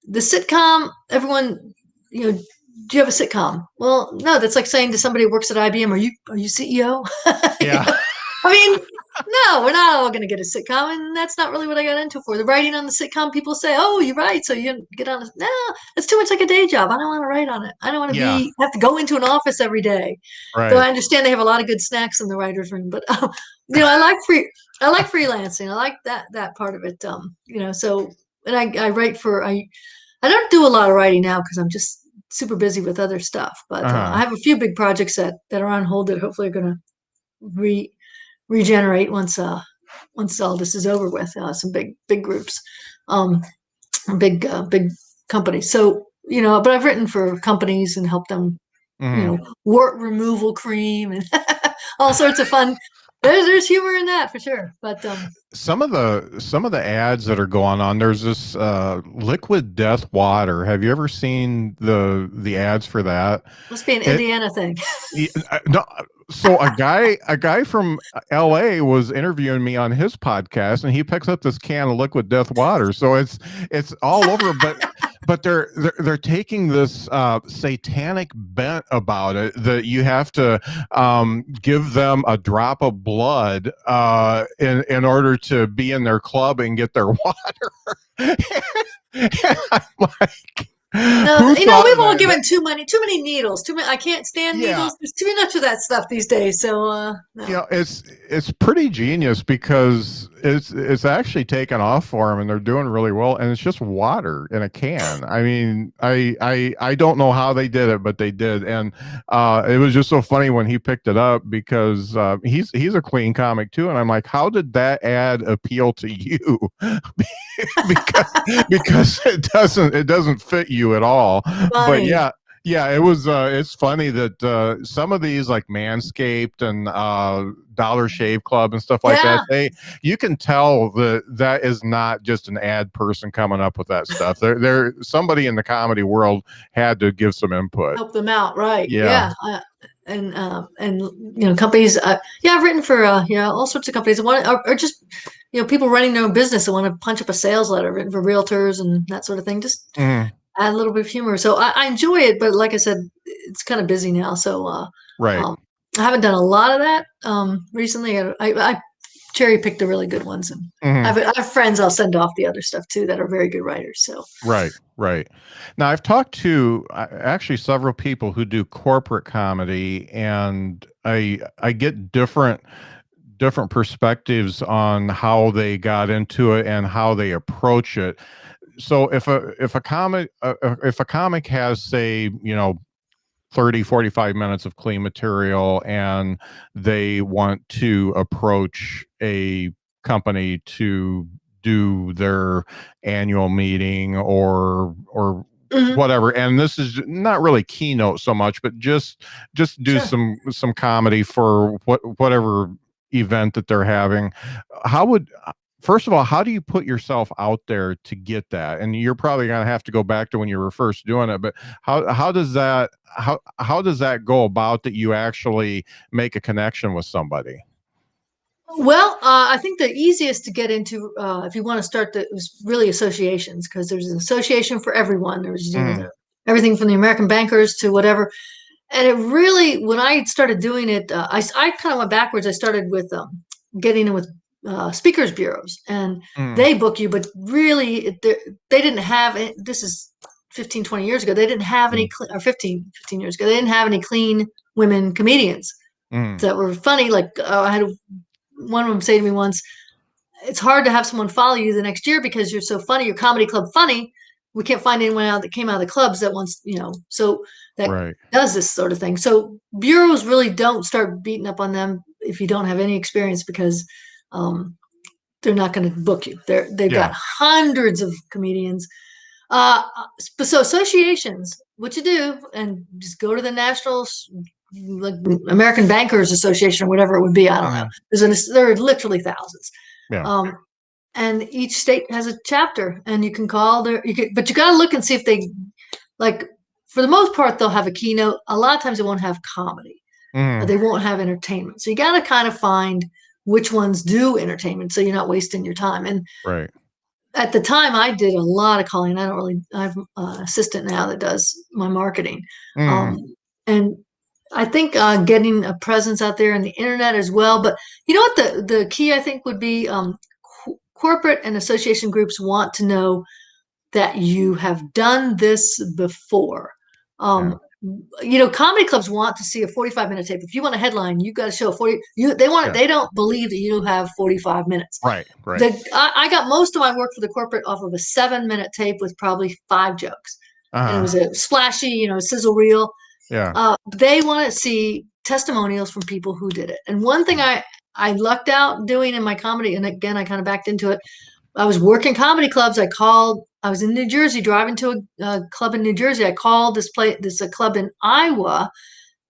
The sitcom, everyone, do you have a sitcom? Well, no, that's like saying to somebody who works at IBM, are you CEO? Yeah. I mean, no, we're not all going to get a sitcom, and that's not really what I got into for. The writing on the sitcom, people say, "Oh, you write, so you get on." No, it's too much like a day job. I don't want to write on it. I don't want to have to go into an office every day. Right. Though I understand they have a lot of good snacks in the writers' room, but I like freelancing. I like that part of it. So and I write for I don't do a lot of writing now because I'm just super busy with other stuff. But I have a few big projects that are on hold that hopefully are going to regenerate once all this is over with. Some big groups, big companies. So but I've written for companies and helped them, wart removal cream and all sorts of fun. There's humor in that for sure. But some of the ads that are going on, there's this liquid death water. Have you ever seen the ads for that? Must be an Indiana thing. No. So a guy from LA was interviewing me on his podcast, and he picks up this can of liquid death water. So it's all over, but they're taking this satanic bent about it that you have to give them a drop of blood in order to be in their club and get their water. And I'm like, no, we've all given too many needles. I can't stand needles. There's too much of that stuff these days. So no. It's pretty genius because it's actually taken off for them, and they're doing really well. And it's just water in a can. I mean, I don't know how they did it, but they did. And it was just so funny when he picked it up because he's a clean comic too. And I'm like, how did that ad appeal to you? because it doesn't fit you at all. Funny. But it was it's funny that some of these like Manscaped and Dollar Shave Club and stuff like that, you can tell that is not just an ad person coming up with that stuff. There somebody in the comedy world had to give some input, help them out, right? And companies. I've written for all sorts of companies. Or just people running their own business that want to punch up a sales letter. Written for realtors and that sort of thing. Just add a little bit of humor. So I enjoy it, but like I said, it's kind of busy now. So right. I haven't done a lot of that recently. I cherry picked the really good ones, and I have friends I'll send off the other stuff too that are very good writers. So right. Now I've talked to actually several people who do corporate comedy, and I get different perspectives on how they got into it and how they approach it. So if a comic has, say, 30, 45 minutes of clean material, and they want to approach a company to do their annual meeting or whatever, and this is not really Keynote so much, but just do some comedy for whatever event that they're having, first of all, how do you put yourself out there to get that? And you're probably going to have to go back to when you were first doing it, but how does that go about that you actually make a connection with somebody? Well, I think the easiest to get into, if you want to start, was really associations, because there's an association for everyone. There's everything from the American bankers to whatever. And it really, when I started doing it, I kind of went backwards. I started with getting in with speakers bureaus, and they book you, but really they didn't have it. This is 15, 20 years ago. They didn't have any, or 15 years ago, they didn't have any clean women comedians that were funny. Like I had one of them say to me once, it's hard to have someone follow you the next year because you're so funny, your comedy club funny. We can't find anyone out that came out of the clubs that wants, so that does this sort of thing. So bureaus really don't start beating up on them if you don't have any experience, because they're not going to book you. They've got hundreds of comedians. So associations, what you do, and just go to the national, like American Bankers Association or whatever it would be. I don't know. There are literally thousands. Yeah. And each state has a chapter, and you can call but you got to look and see if they, like, for the most part, they'll have a keynote. A lot of times they won't have comedy. They won't have entertainment. So you got to kind of find which ones do entertainment, so you're not wasting your time. And at the time, I did a lot of calling. I have an assistant now that does my marketing. And I think getting a presence out there on the internet as well. But you know what the key, I think, would be, corporate and association groups want to know that you have done this before. Comedy clubs want to see a 45-minute tape. If you want a headline, you got to show 40. They don't believe that you have 45 minutes. Right. I got most of my work for the corporate off of a 7-minute tape with probably 5 jokes. And it was a splashy, sizzle reel. Yeah. They want to see testimonials from people who did it. And one thing I lucked out doing in my comedy, and again, I kind of backed into it. I was working comedy clubs. I was in New Jersey, driving to a club in New Jersey. I called a club in Iowa,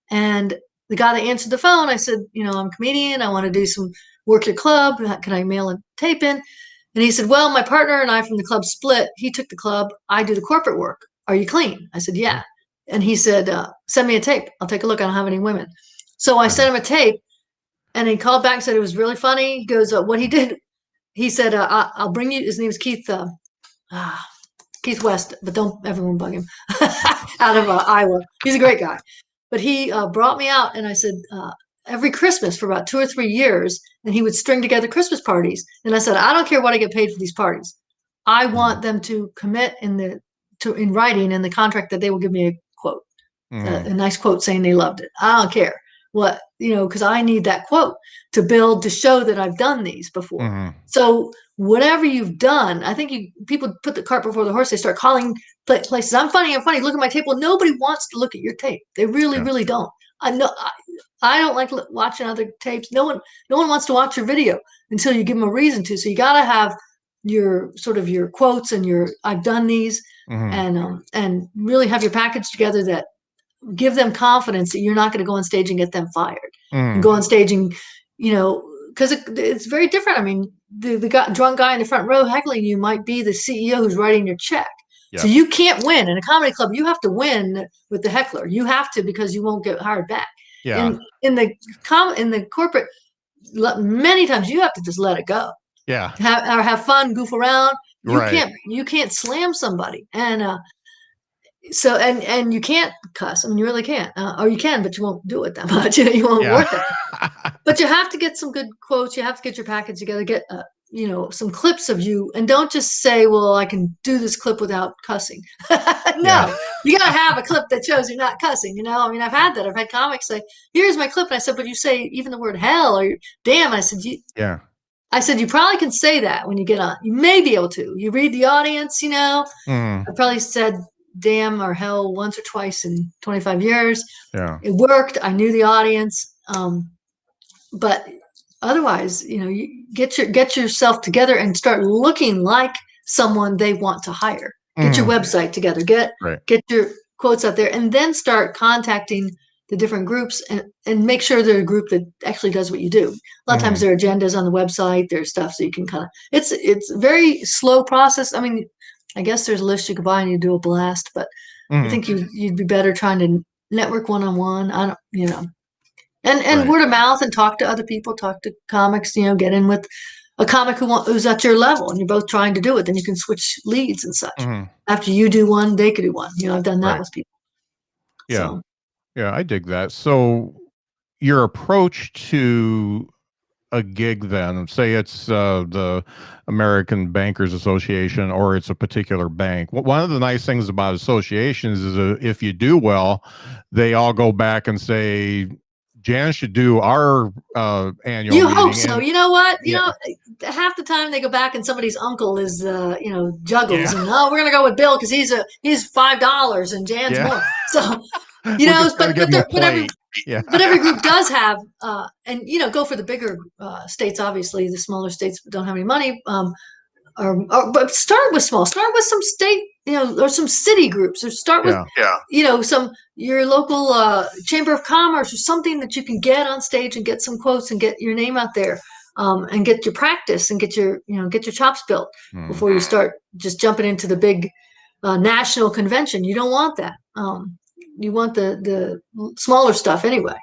and the guy that answered the phone, I said, I'm a comedian. I want to do some work your club. Can I mail a tape in? And he said, well, my partner and I from the club split. He took the club. I do the corporate work. Are you clean? I said, yeah. And he said, send me a tape. I'll take a look. I don't have any women. So I sent him a tape, and he called back and said it was really funny. He goes, what he did, he said, I'll bring you, his name is Keith West, but don't everyone bug him, out of Iowa. He's a great guy. But he brought me out, and I said, every Christmas for about 2 or 3 years, and he would string together Christmas parties. And I said, I don't care what I get paid for these parties. I want them to commit in writing in the contract that they will give me a quote, a nice quote saying they loved it. I don't care what, because I need that quote to show that I've done these before. So whatever you've done, I think people put the cart before the horse. They start calling places. I'm funny. Look at my tape. Well, nobody wants to look at your tape. They really, really don't. I know. I don't like watching other tapes. No one wants to watch your video until you give them a reason to. So you got to have your quotes and I've done these, and really have your package together that give them confidence that you're not going to go on stage and get them fired. And go on stage and, because it's very different. I mean, the drunk guy in the front row heckling you might be the CEO who's writing your check. Yep. So you can't win in a comedy club. You have to win with the heckler. You have to, because you won't get hired back. Yeah. In the corporate, many times you have to just let it go. Yeah. Have fun, goof around. You can't slam somebody. And so and you can't cuss. I mean, you really can't. Or you can, but you won't do it that much. You won't work it. But you have to get some good quotes. You have to get your package together. Get some clips of you, and don't just say, "Well, I can do this clip without cussing." No, you gotta have a clip that shows you're not cussing. I mean, I've had that. I've had comics say, "Here's my clip," and I said, "But you say even the word hell or damn." And I said, I said, you probably can say that when you get on. You may be able to. You read the audience, I probably said damn or hell once or twice in 25 years. Yeah. It worked. I knew the audience. But otherwise, you get yourself together and start looking like someone they want to hire. Get your website together. Get your quotes out there, and then start contacting the different groups and make sure they're a group that actually does what you do. A lot of times there are agendas on the website, there's stuff so you can kind of, it's a very slow process. I mean, I guess there's a list you could buy and you do a blast, but I think you'd be better trying to network one-on-one. I don't, and word of mouth and talk to other people, talk to comics, get in with a comic who's at your level and you're both trying to do it. Then you can switch leads and such. After you do one, they could do one. I've done that with people. Yeah. So. Yeah, I dig that. So your approach to a gig then, say it's the American Bankers Association or it's a particular bank. One of the nice things about associations is if you do well, they all go back and say, Jan should do our annual You meeting. hope so. You know what? Half the time they go back and somebody's uncle is, juggles and we're gonna go with Bill because he's $5 and Jan's more. So but every group does have and go for the bigger states. Obviously, the smaller states don't have any money. But start with small. Start with some state, or some city groups, or start with your local chamber of commerce or something that you can get on stage and get some quotes and get your name out there, and get your practice and get your chops built before you start just jumping into the big national convention. You don't want that. You want the smaller stuff anyway.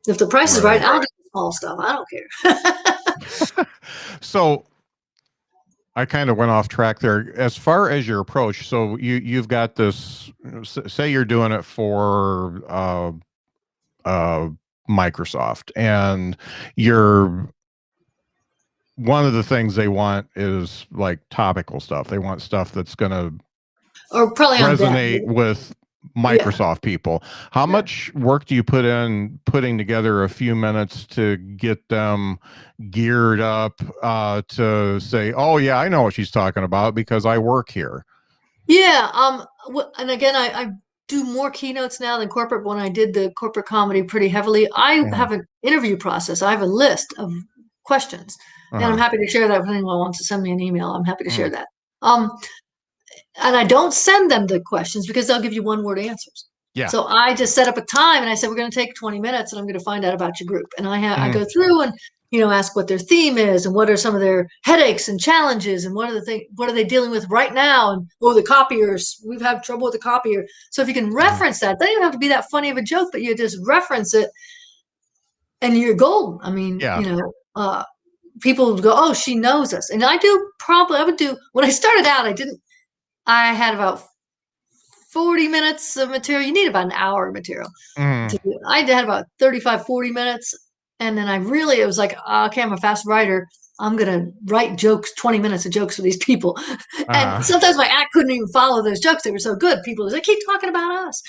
If the price is right, I'll do the small stuff. I don't care. So I kind of went off track there. As far as your approach, so you've got this, say you're doing it for Microsoft, and one of the things they want is like topical stuff. They want stuff that's going to resonate with Microsoft people. How much work do you put in putting together a few minutes to get them geared up to say, oh yeah, I know what she's talking about because I work here? Yeah. And again, I do more keynotes now than corporate. When I did the corporate comedy pretty heavily, I have an interview process. I have a list of questions, and I'm happy to share that with anyone who wants to send me an email. I'm happy to share that. And I don't send them the questions because they'll give you one-word answers. Yeah. So I just set up a time and I said, we're going to take 20 minutes and I'm going to find out about your group. And I go through and, ask what their theme is and what are some of their headaches and challenges and what are they dealing with right now? And, the copiers, we've had trouble with the copier. So if you can reference that, doesn't even have to be that funny of a joke, but you just reference it and you're golden. I mean, people go, oh, she knows us. And I would do, when I started out, I had about 40 minutes of material. You need about an hour of material to do. I had about 35, 40 minutes. And then it was like, okay, I'm a fast writer. I'm going to write jokes, 20 minutes of jokes for these people. And sometimes my act couldn't even follow those jokes. They were so good. People would keep talking about us.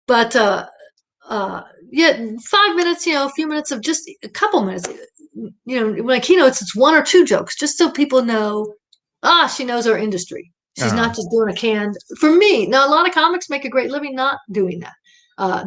But 5 minutes, a few minutes of just a couple minutes. When I keynotes, it's one or two jokes, just so people know, she knows our industry. She's not just doing a canned. For me, now a lot of comics make a great living not doing that.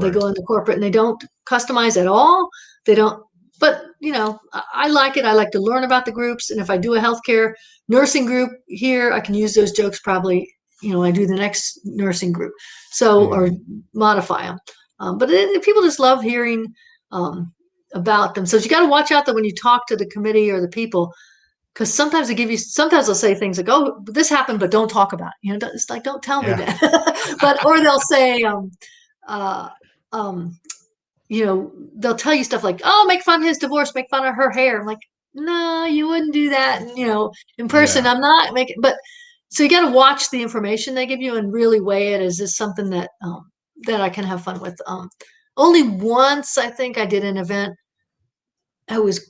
They go into corporate and they don't customize at all. They don't. But I like it. I like to learn about the groups, and if I do a healthcare nursing group here, I can use those jokes probably. I do the next nursing group, or modify them. But people just love hearing about them. So you got to watch out that when you talk to the committee or the people. Because sometimes they'll say things like, oh, this happened, but don't talk about it. It's like, don't tell me that. Or they'll say, they'll tell you stuff like, oh, make fun of his divorce, make fun of her hair. I'm like, no, you wouldn't do that. And, in person, I'm not making, but so you got to watch the information they give you and really weigh it. Is this something that I can have fun with? Only once, I think I did an event. It was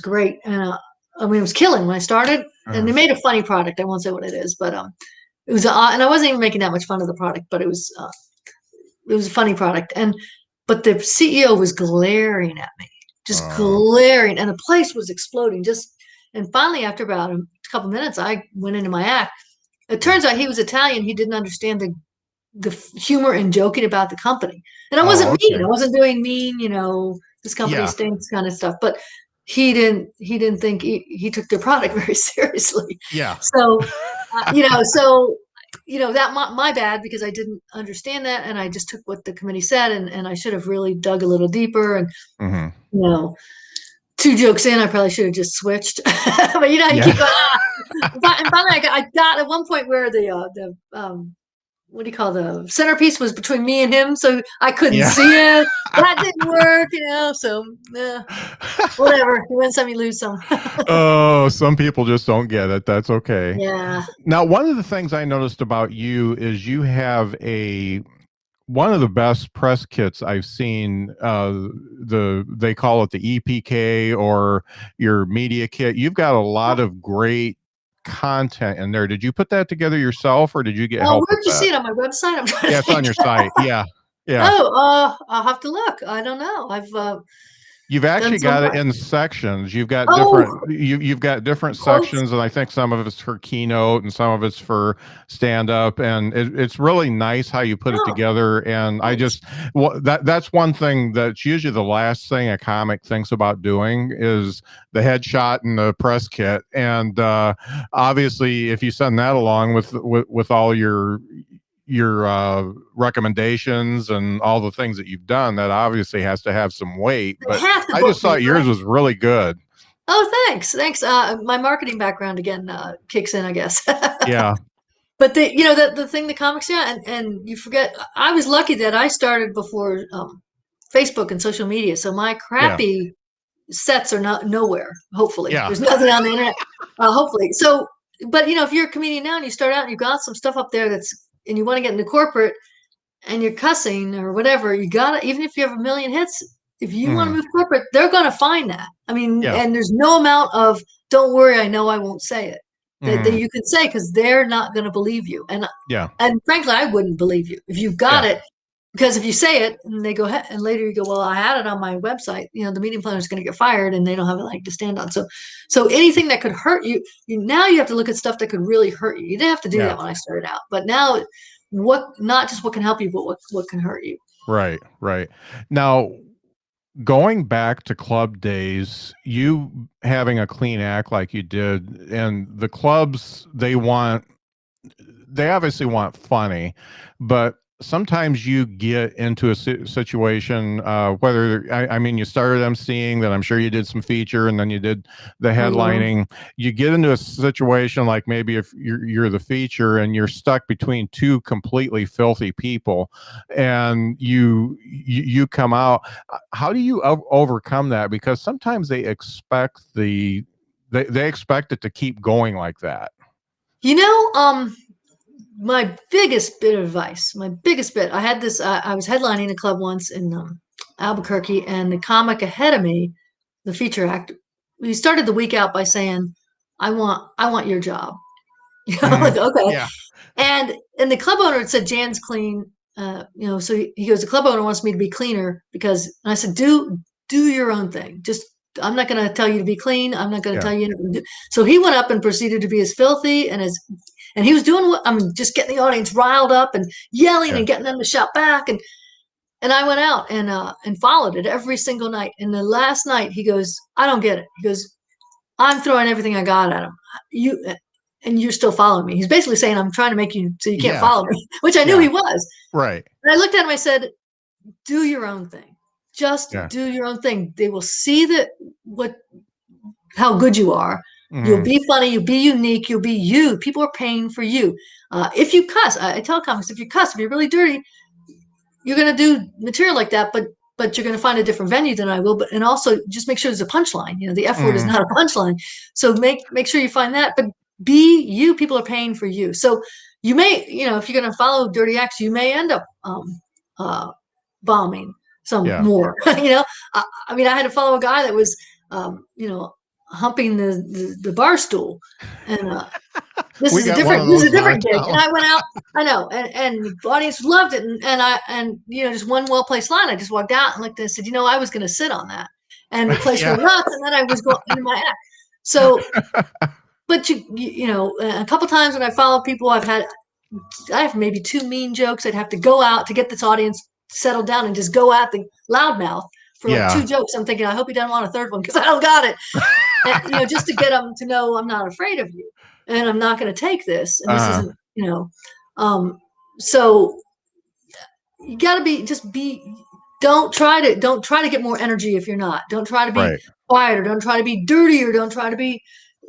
great. And, it was killing when I started, and they made a funny product. I won't say what it is, but it was, and I wasn't even making that much fun of the product, but it was a funny product. But the CEO was glaring at me, just glaring, and the place was exploding. And finally, after about a couple minutes, I went into my act. It turns out he was Italian. He didn't understand the humor and joking about the company, and I wasn't mean. I wasn't doing mean, this company stinks kind of stuff, but. He didn't think he took their product very seriously. Yeah. So, so that my bad, because I didn't understand that, and I just took what the committee said, and I should have really dug a little deeper. And Mm-hmm. 2 jokes in, I probably should have just switched. But you keep going. And finally, I got at one point where the what do you call, the centerpiece was between me and him, so I couldn't see it. That didn't work, So whatever. You win some, you lose some. Oh, some people just don't get it. That's okay. Yeah. Now, one of the things I noticed about you is you have one of the best press kits I've seen. They call it the EPK, or your media kit. You've got a lot of great content in there. Did you put that together yourself, or did you get help? Where'd you see it? On my website? I'm trying to it's on your site. Yeah. I'll have to look. I don't know. You've actually got it in sections. You've got you've got different sections, and I think some of it's for Keynote and some of it's for stand up, and it's really nice how you put it together. And that's one thing that's usually the last thing a comic thinks about doing is the headshot and the press kit. And obviously, if you send that along with all your recommendations and all the things that you've done, that obviously has to have some weight. But I just thought yours was really good. Oh, thanks. My marketing background again kicks in, I guess. Yeah. But the thing, the comics, and you forget, I was lucky that I started before Facebook and social media, so my crappy sets are not nowhere. Hopefully, there's nothing on the internet. Hopefully, so. But if you're a comedian now and you start out and you've got some stuff up there and you want to get into corporate and you're cussing or whatever, you gotta, even if you have 1 million hits, if you want to move corporate, they're gonna find that. I mean, and there's no amount of "don't worry, I know I won't say it" that you can say, because they're not gonna believe you. And frankly, I wouldn't believe you if you've got it, because if you say it and they go ahead and later you go, well, I had it on my website, the meeting planner is going to get fired and they don't have a leg to stand on. So anything that could hurt you, now you have to look at stuff that could really hurt you. You didn't have to do that when I started out, but now not just what can help you, but what can hurt you. Right. Now, going back to club days, you having a clean act like you did, and the clubs, they obviously want funny, but sometimes you get into a situation, whether, I mean, you started emceeing, then I'm sure you did some feature, and then you did the headlining. You get into a situation like maybe if you're the feature and you're stuck between 2 completely filthy people, and you come out. How do you overcome that? Because sometimes they expect they expect it to keep going like that. My biggest bit of advice, I had this, I was headlining a club once in Albuquerque, and the comic ahead of me, the feature act, he started the week out by saying, I want your job. Like, okay. Yeah. And the club owner had said, Jan's clean. So he goes, the club owner wants me to be cleaner, and I said, do your own thing. I'm not going to tell you to be clean. I'm not going to tell you anything to do. So he went up and proceeded to be as filthy and he was doing just getting the audience riled up and yelling and getting them to shout back. And I went out and followed it every single night. And the last night he goes, I don't get it. He goes, I'm throwing everything I got at him. You're still following me. He's basically saying, I'm trying to make you so you can't follow me, which I knew he was. Right. And I looked at him, I said, do your own thing. Just do your own thing. They will see how good you are. You'll be funny. You'll be unique. You'll be you. People are paying for you. If you cuss, I tell comics, if you're really dirty, you're going to do material like that, but you're going to find a different venue than I will. And also just make sure there's a punchline. The F word is not a punchline. So make sure you find that. But be you. People are paying for you. So you may, if you're going to follow dirty acts, you may end up bombing some more. I had to follow a guy that was, humping the bar stool, and this is a different gig. And I went out, I know, and the audience loved it, and just one well-placed line. I just walked out and looked and said, I was going to sit on that, and the place went nuts, and then I was going into my act. So, but a couple times when I follow people, I have maybe 2 mean jokes. I'd have to go out to get this audience settled down and just go at the loudmouth for 2 jokes. I'm thinking, I hope he doesn't want a third one because I don't got it. And, just to get them to know I'm not afraid of you and I'm not going to take this. And this isn't, So you got to don't try to get more energy if you're not. Don't try to be Right. quieter. Don't try to be dirtier. Don't try to be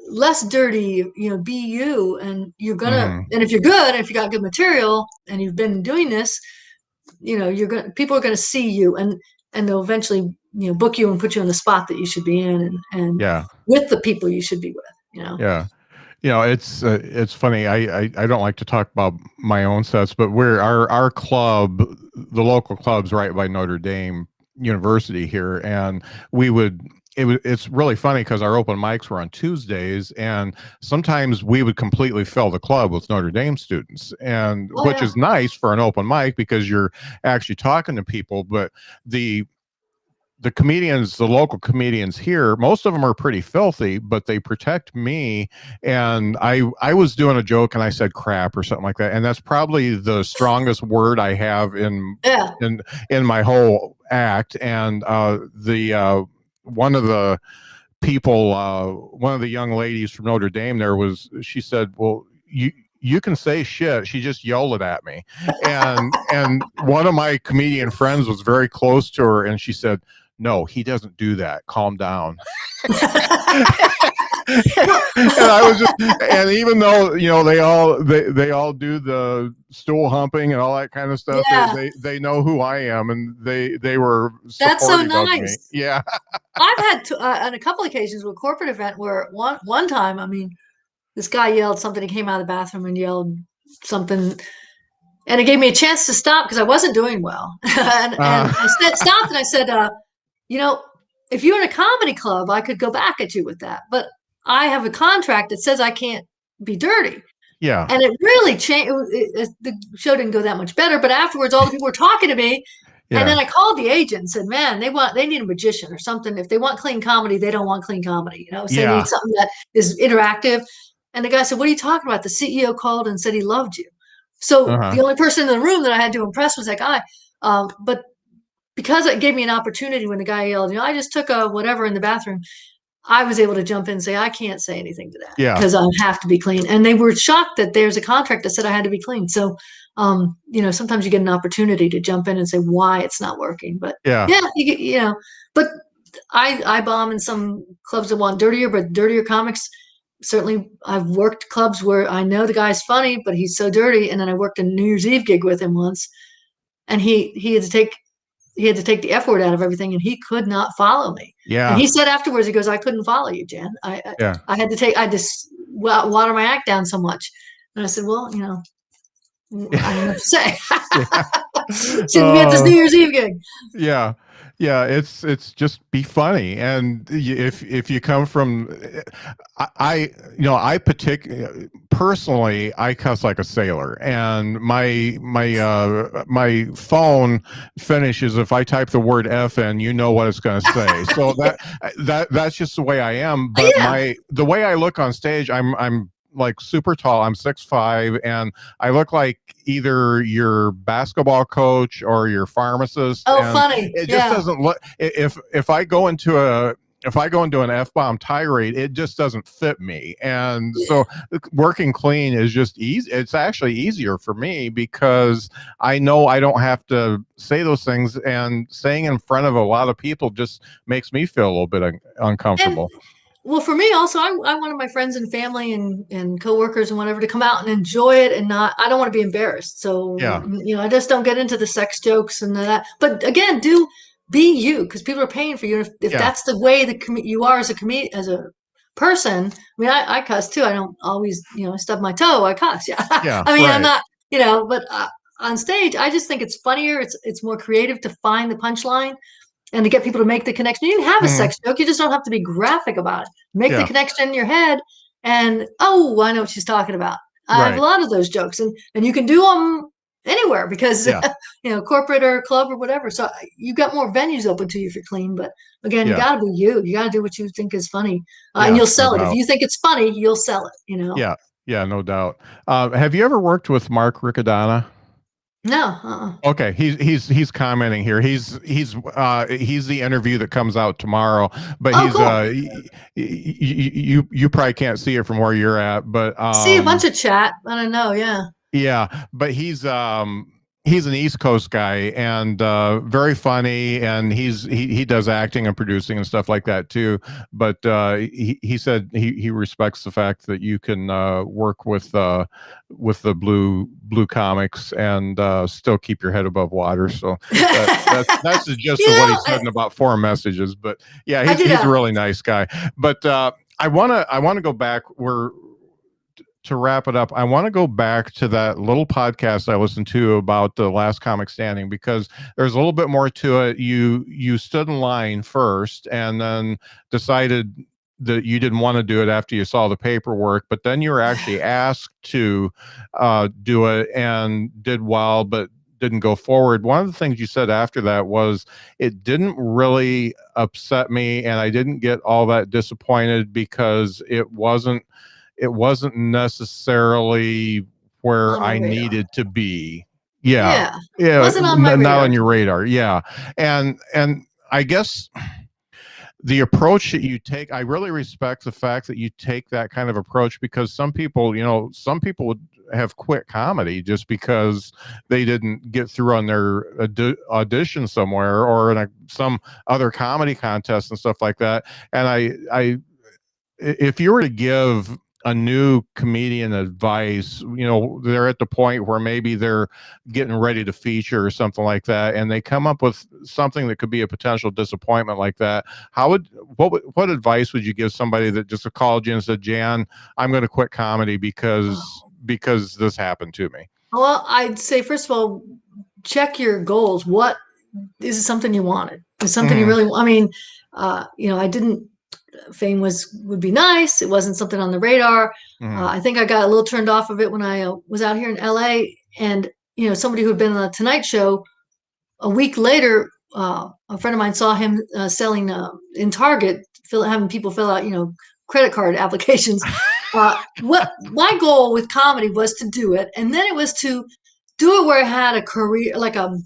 less dirty. Be you, and and if you're good, and if you got good material, and you've been doing this, people are gonna see you, and they'll eventually book you and put you in the spot that you should be in, and Yeah. with the people you should be with. Yeah. It's funny. I don't like to talk about my own sets, but our club, the local club's right by Notre Dame University here, and it's really funny because our open mics were on Tuesdays, and sometimes we would completely fill the club with Notre Dame students, and which is nice for an open mic because you're actually talking to people. But the comedians, the local comedians here, most of them are pretty filthy, but they protect me. And I was doing a joke and I said crap or something like that, and that's probably the strongest word I have in my whole act. And the one of the people, one of the young ladies from Notre Dame she said, well, you can say shit. She just yelled it at me. And one of my comedian friends was very close to her, and she said, no, he doesn't do that. Calm down. And I was just, and even though they all do the stool humping and all that kind of stuff, they know who I am, and they were supportive. That's so nice. Of me. Yeah. I've had on a couple of occasions with corporate event where one time, I mean, this guy yelled something. He came out of the bathroom and yelled something, and it gave me a chance to stop because I wasn't doing well. and I stopped and I said, if you're in a comedy club, I could go back at you with that, but I have a contract that says I can't be dirty. Yeah. And it really changed. The show didn't go that much better, but afterwards, all the people were talking to me. Yeah. And then I called the agent and said, man, they need a magician or something. If they want clean comedy, they don't want clean comedy. So they need something that is interactive. And the guy said, what are you talking about? The CEO called and said he loved you. So the only person in the room that I had to impress was that guy. But because it gave me an opportunity when the guy yelled, I just took a whatever in the bathroom, I was able to jump in and say, I can't say anything to that because I have to be clean. And they were shocked that there's a contract that said I had to be clean. So, sometimes you get an opportunity to jump in and say why it's not working. But but I bomb in some clubs that want dirtier comics. Certainly I've worked clubs where I know the guy's funny, but he's so dirty. And then I worked a New Year's Eve gig with him once, and he had to take the F word out of everything, and he could not follow me. Yeah. And he said afterwards, he goes, I couldn't follow you, Jan. I had to just water my act down so much. And I said, well, I don't know what to say. Shouldn't be at this New Year's Eve gig. Yeah. Yeah, it's just be funny, and if you come from, I personally I cuss like a sailor, and my phone finishes if I type the word F in, what it's going to say. So that's just the way I am. But the way I look on stage, I'm like super tall. I'm 6'5", and I look like either your basketball coach or your pharmacist. Oh, and funny! It just doesn't look. If I go into an F-bomb tirade, it just doesn't fit me. And so working clean is just easy. It's actually easier for me because I know I don't have to say those things, and saying in front of a lot of people just makes me feel a little bit uncomfortable. Well, for me also, I wanted my friends and family and coworkers and whatever to come out and enjoy it, and I don't want to be embarrassed. So, I just don't get into the sex jokes and that. But again, be you, because people are paying for you. If that's the way you are as a person, I mean, I cuss too. I don't always, stub my toe. I cuss. Yeah. I mean, right. I'm not, but on stage, I just think it's funnier. It's more creative to find the punchline and to get people to make the connection. You can have a sex joke. You just don't have to be graphic about it. Make the connection in your head, and I know what she's talking about. I have a lot of those jokes, and you can do them anywhere because corporate or club or whatever. So you got more venues open to you if you're clean. But again, you got to be you. You got to do what you think is funny, and you'll sell it. If you think it's funny, you'll sell it. Yeah, no doubt. Have you ever worked with Mark Riccadonna? No. Okay, he's commenting here. He's the interview that comes out tomorrow, but you probably can't see it from where you're at, but see a bunch of chat. I don't know. Yeah. Yeah, but he's an East Coast guy and very funny, and he does acting and producing and stuff like that too. But he said he respects the fact that you can work with the blue comics and still keep your head above water. So that's the gist of what he said in about 4 messages. But yeah, he's a really nice guy. But I wanna go back. To wrap it up, I want to go back to that little podcast I listened to about the last comic standing, because there's a little bit more to it. You stood in line first and then decided that you didn't want to do it after you saw the paperwork, but then you were actually asked to do it and did well, but didn't go forward. One of the things you said after that was it didn't really upset me and I didn't get all that disappointed because it wasn't necessarily where I needed to be. Yeah. Wasn't on my radar. Not on your radar. Yeah. And I guess the approach that you take, I really respect the fact that you take that kind of approach, because some people would have quit comedy just because they didn't get through on their audition somewhere or in some other comedy contest and stuff like that. And if you were to give a new comedian advice, they're at the point where maybe they're getting ready to feature or something like that, and they come up with something that could be a potential disappointment like that, what advice would you give somebody that just called you and said, Jan, I'm going to quit comedy because this happened to me? Well, I'd say, first of all, check your goals. What is it, something you wanted? Is something you really, I mean, I didn't, fame would be nice. It wasn't something on the radar. I think I got a little turned off of it when I was out here in LA, and somebody who had been on the Tonight Show a week later, a friend of mine saw him selling in Target, having people fill out credit card applications. What my goal with comedy was to do it, and then it was to do it where I had a career, like a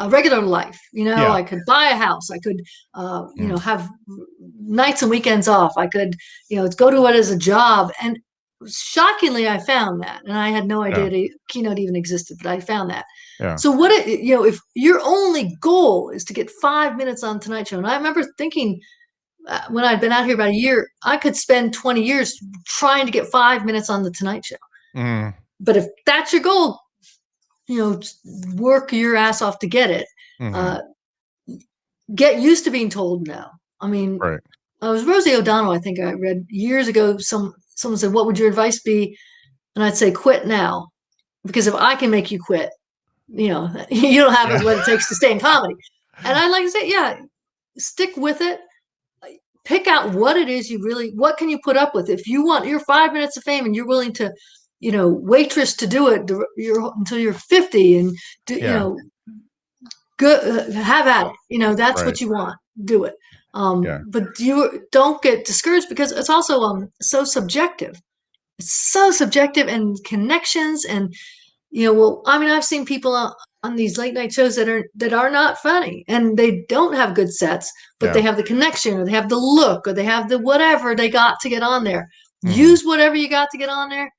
regular life. I could buy a house. I could, have nights and weekends off. I could, go to it as a job. And shockingly, I found that, and I had no idea Keynote even existed, but I found that. Yeah. So if your only goal is to get 5 minutes on Tonight Show, and I remember thinking when I'd been out here about a year, I could spend 20 years trying to get 5 minutes on the Tonight Show. But if that's your goal, work your ass off to get it. Get used to being told no. I mean, right. It was Rosie O'Donnell, I think I read years ago. Someone said, what would your advice be? And I'd say, quit now. Because if I can make you quit, you don't have what it takes to stay in comedy. And I like to say, stick with it. Pick out what it is what can you put up with? If you want your 5 minutes of fame and you're willing to, waitress to do it until you're 50 and good, have at it. That's what you want. Do it. But you don't get discouraged, because it's also so subjective. It's so subjective, and connections, and I've seen people on these late night shows that are not funny, and they don't have good sets, but they have the connection, or they have the look, or they have the whatever they got to get on there. Use whatever you got to get on there.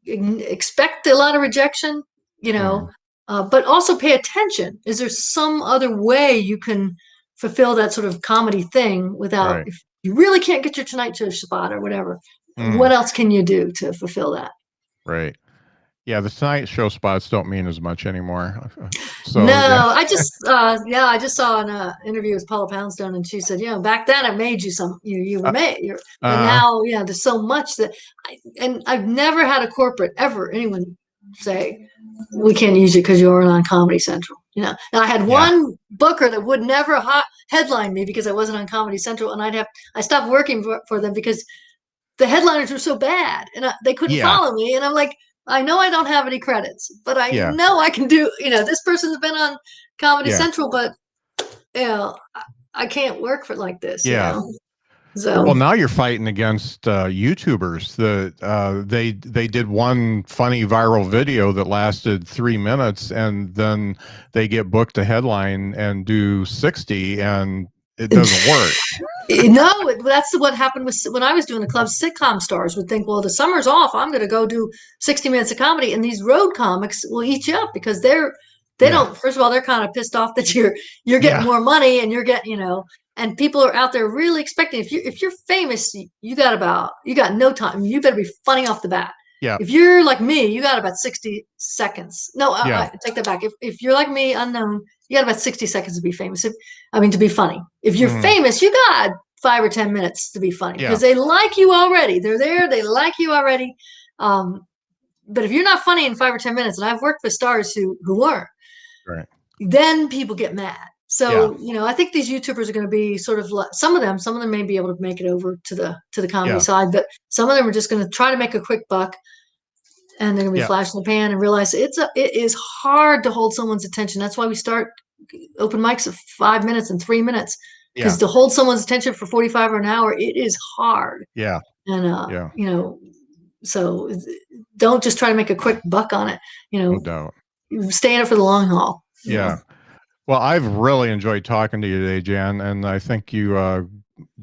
Expect a lot of rejection, but also pay attention. Is there some other way you can fulfill that sort of comedy thing without, if you really can't get your Tonight Show spot or whatever, what else can you do to fulfill that? Right. Yeah, the Tonight Show spots don't mean as much anymore. So, I just saw an interview with Paula Poundstone, and she said, back then it made you some, you were made. But now, there's so much that, I've never had a corporate anyone say, we can't use you because you weren't on Comedy Central. Now I had one booker that would never headline me because I wasn't on Comedy Central, and I stopped working for them because the headliners were so bad, and they couldn't follow me, and I'm like, I know I don't have any credits, but I know I can do, this person's been on Comedy Central, but, I can't work for like this. So, well, now you're fighting against YouTubers that they did one funny viral video that lasted 3 minutes, and then they get booked a headline and do 60, and it doesn't work. No, that's what happened with when I was doing the club. Sitcom stars would think, well, the summer's off, I'm going to go do 60 minutes of comedy, and these road comics will eat you up because they don't. First of all, they're kind of pissed off that you're getting more money and you're getting, and people are out there really expecting. If you're famous, you got no time. You better be funny off the bat. Yeah. If you're like me, you got about 60 seconds. No, I take that back. If you're like me, unknown, you got about 60 seconds to be famous. To be funny. If you're famous, you got 5 or 10 minutes to be funny because they like you already. They're there. They like you already. But if you're not funny in 5 or 10 minutes, and I've worked with stars who weren't, right, then people get mad. So, I think these YouTubers are going to be sort of like some of them may be able to make it over to the comedy side, but some of them are just going to try to make a quick buck, and they're going to be flash in the pan and realize it is hard to hold someone's attention. That's why we start open mics at 5 minutes and 3 minutes, because to hold someone's attention for 45 or an hour, it is hard. Yeah. And, so don't just try to make a quick buck on it, No doubt. Stay in it for the long haul. Yeah. Well, I've really enjoyed talking to you today, Jan, and I think you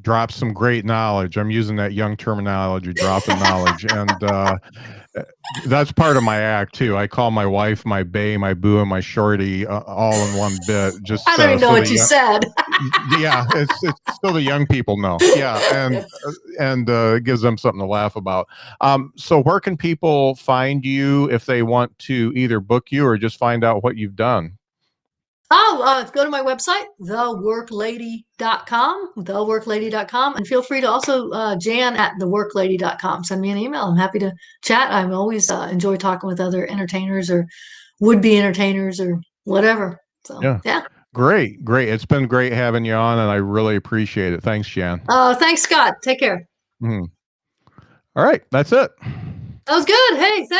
dropped some great knowledge. I'm using that young terminology, dropping knowledge, and that's part of my act too. I call my wife my bae, my boo, and my shorty all in one bit. Just I don't even know what you said. Yeah, it's so the young people know. Yeah, and it gives them something to laugh about. So where can people find you if they want to either book you or just find out what you've done? Go to my website, theworklady.com, and feel free to also Jan at theworklady.com. Send me an email. I'm happy to chat. I always enjoy talking with other entertainers or would-be entertainers or whatever. So yeah. Great. It's been great having you on, and I really appreciate it. Thanks, Jan. Thanks, Scott. Take care. All right, that's it. That was good. Hey, thanks.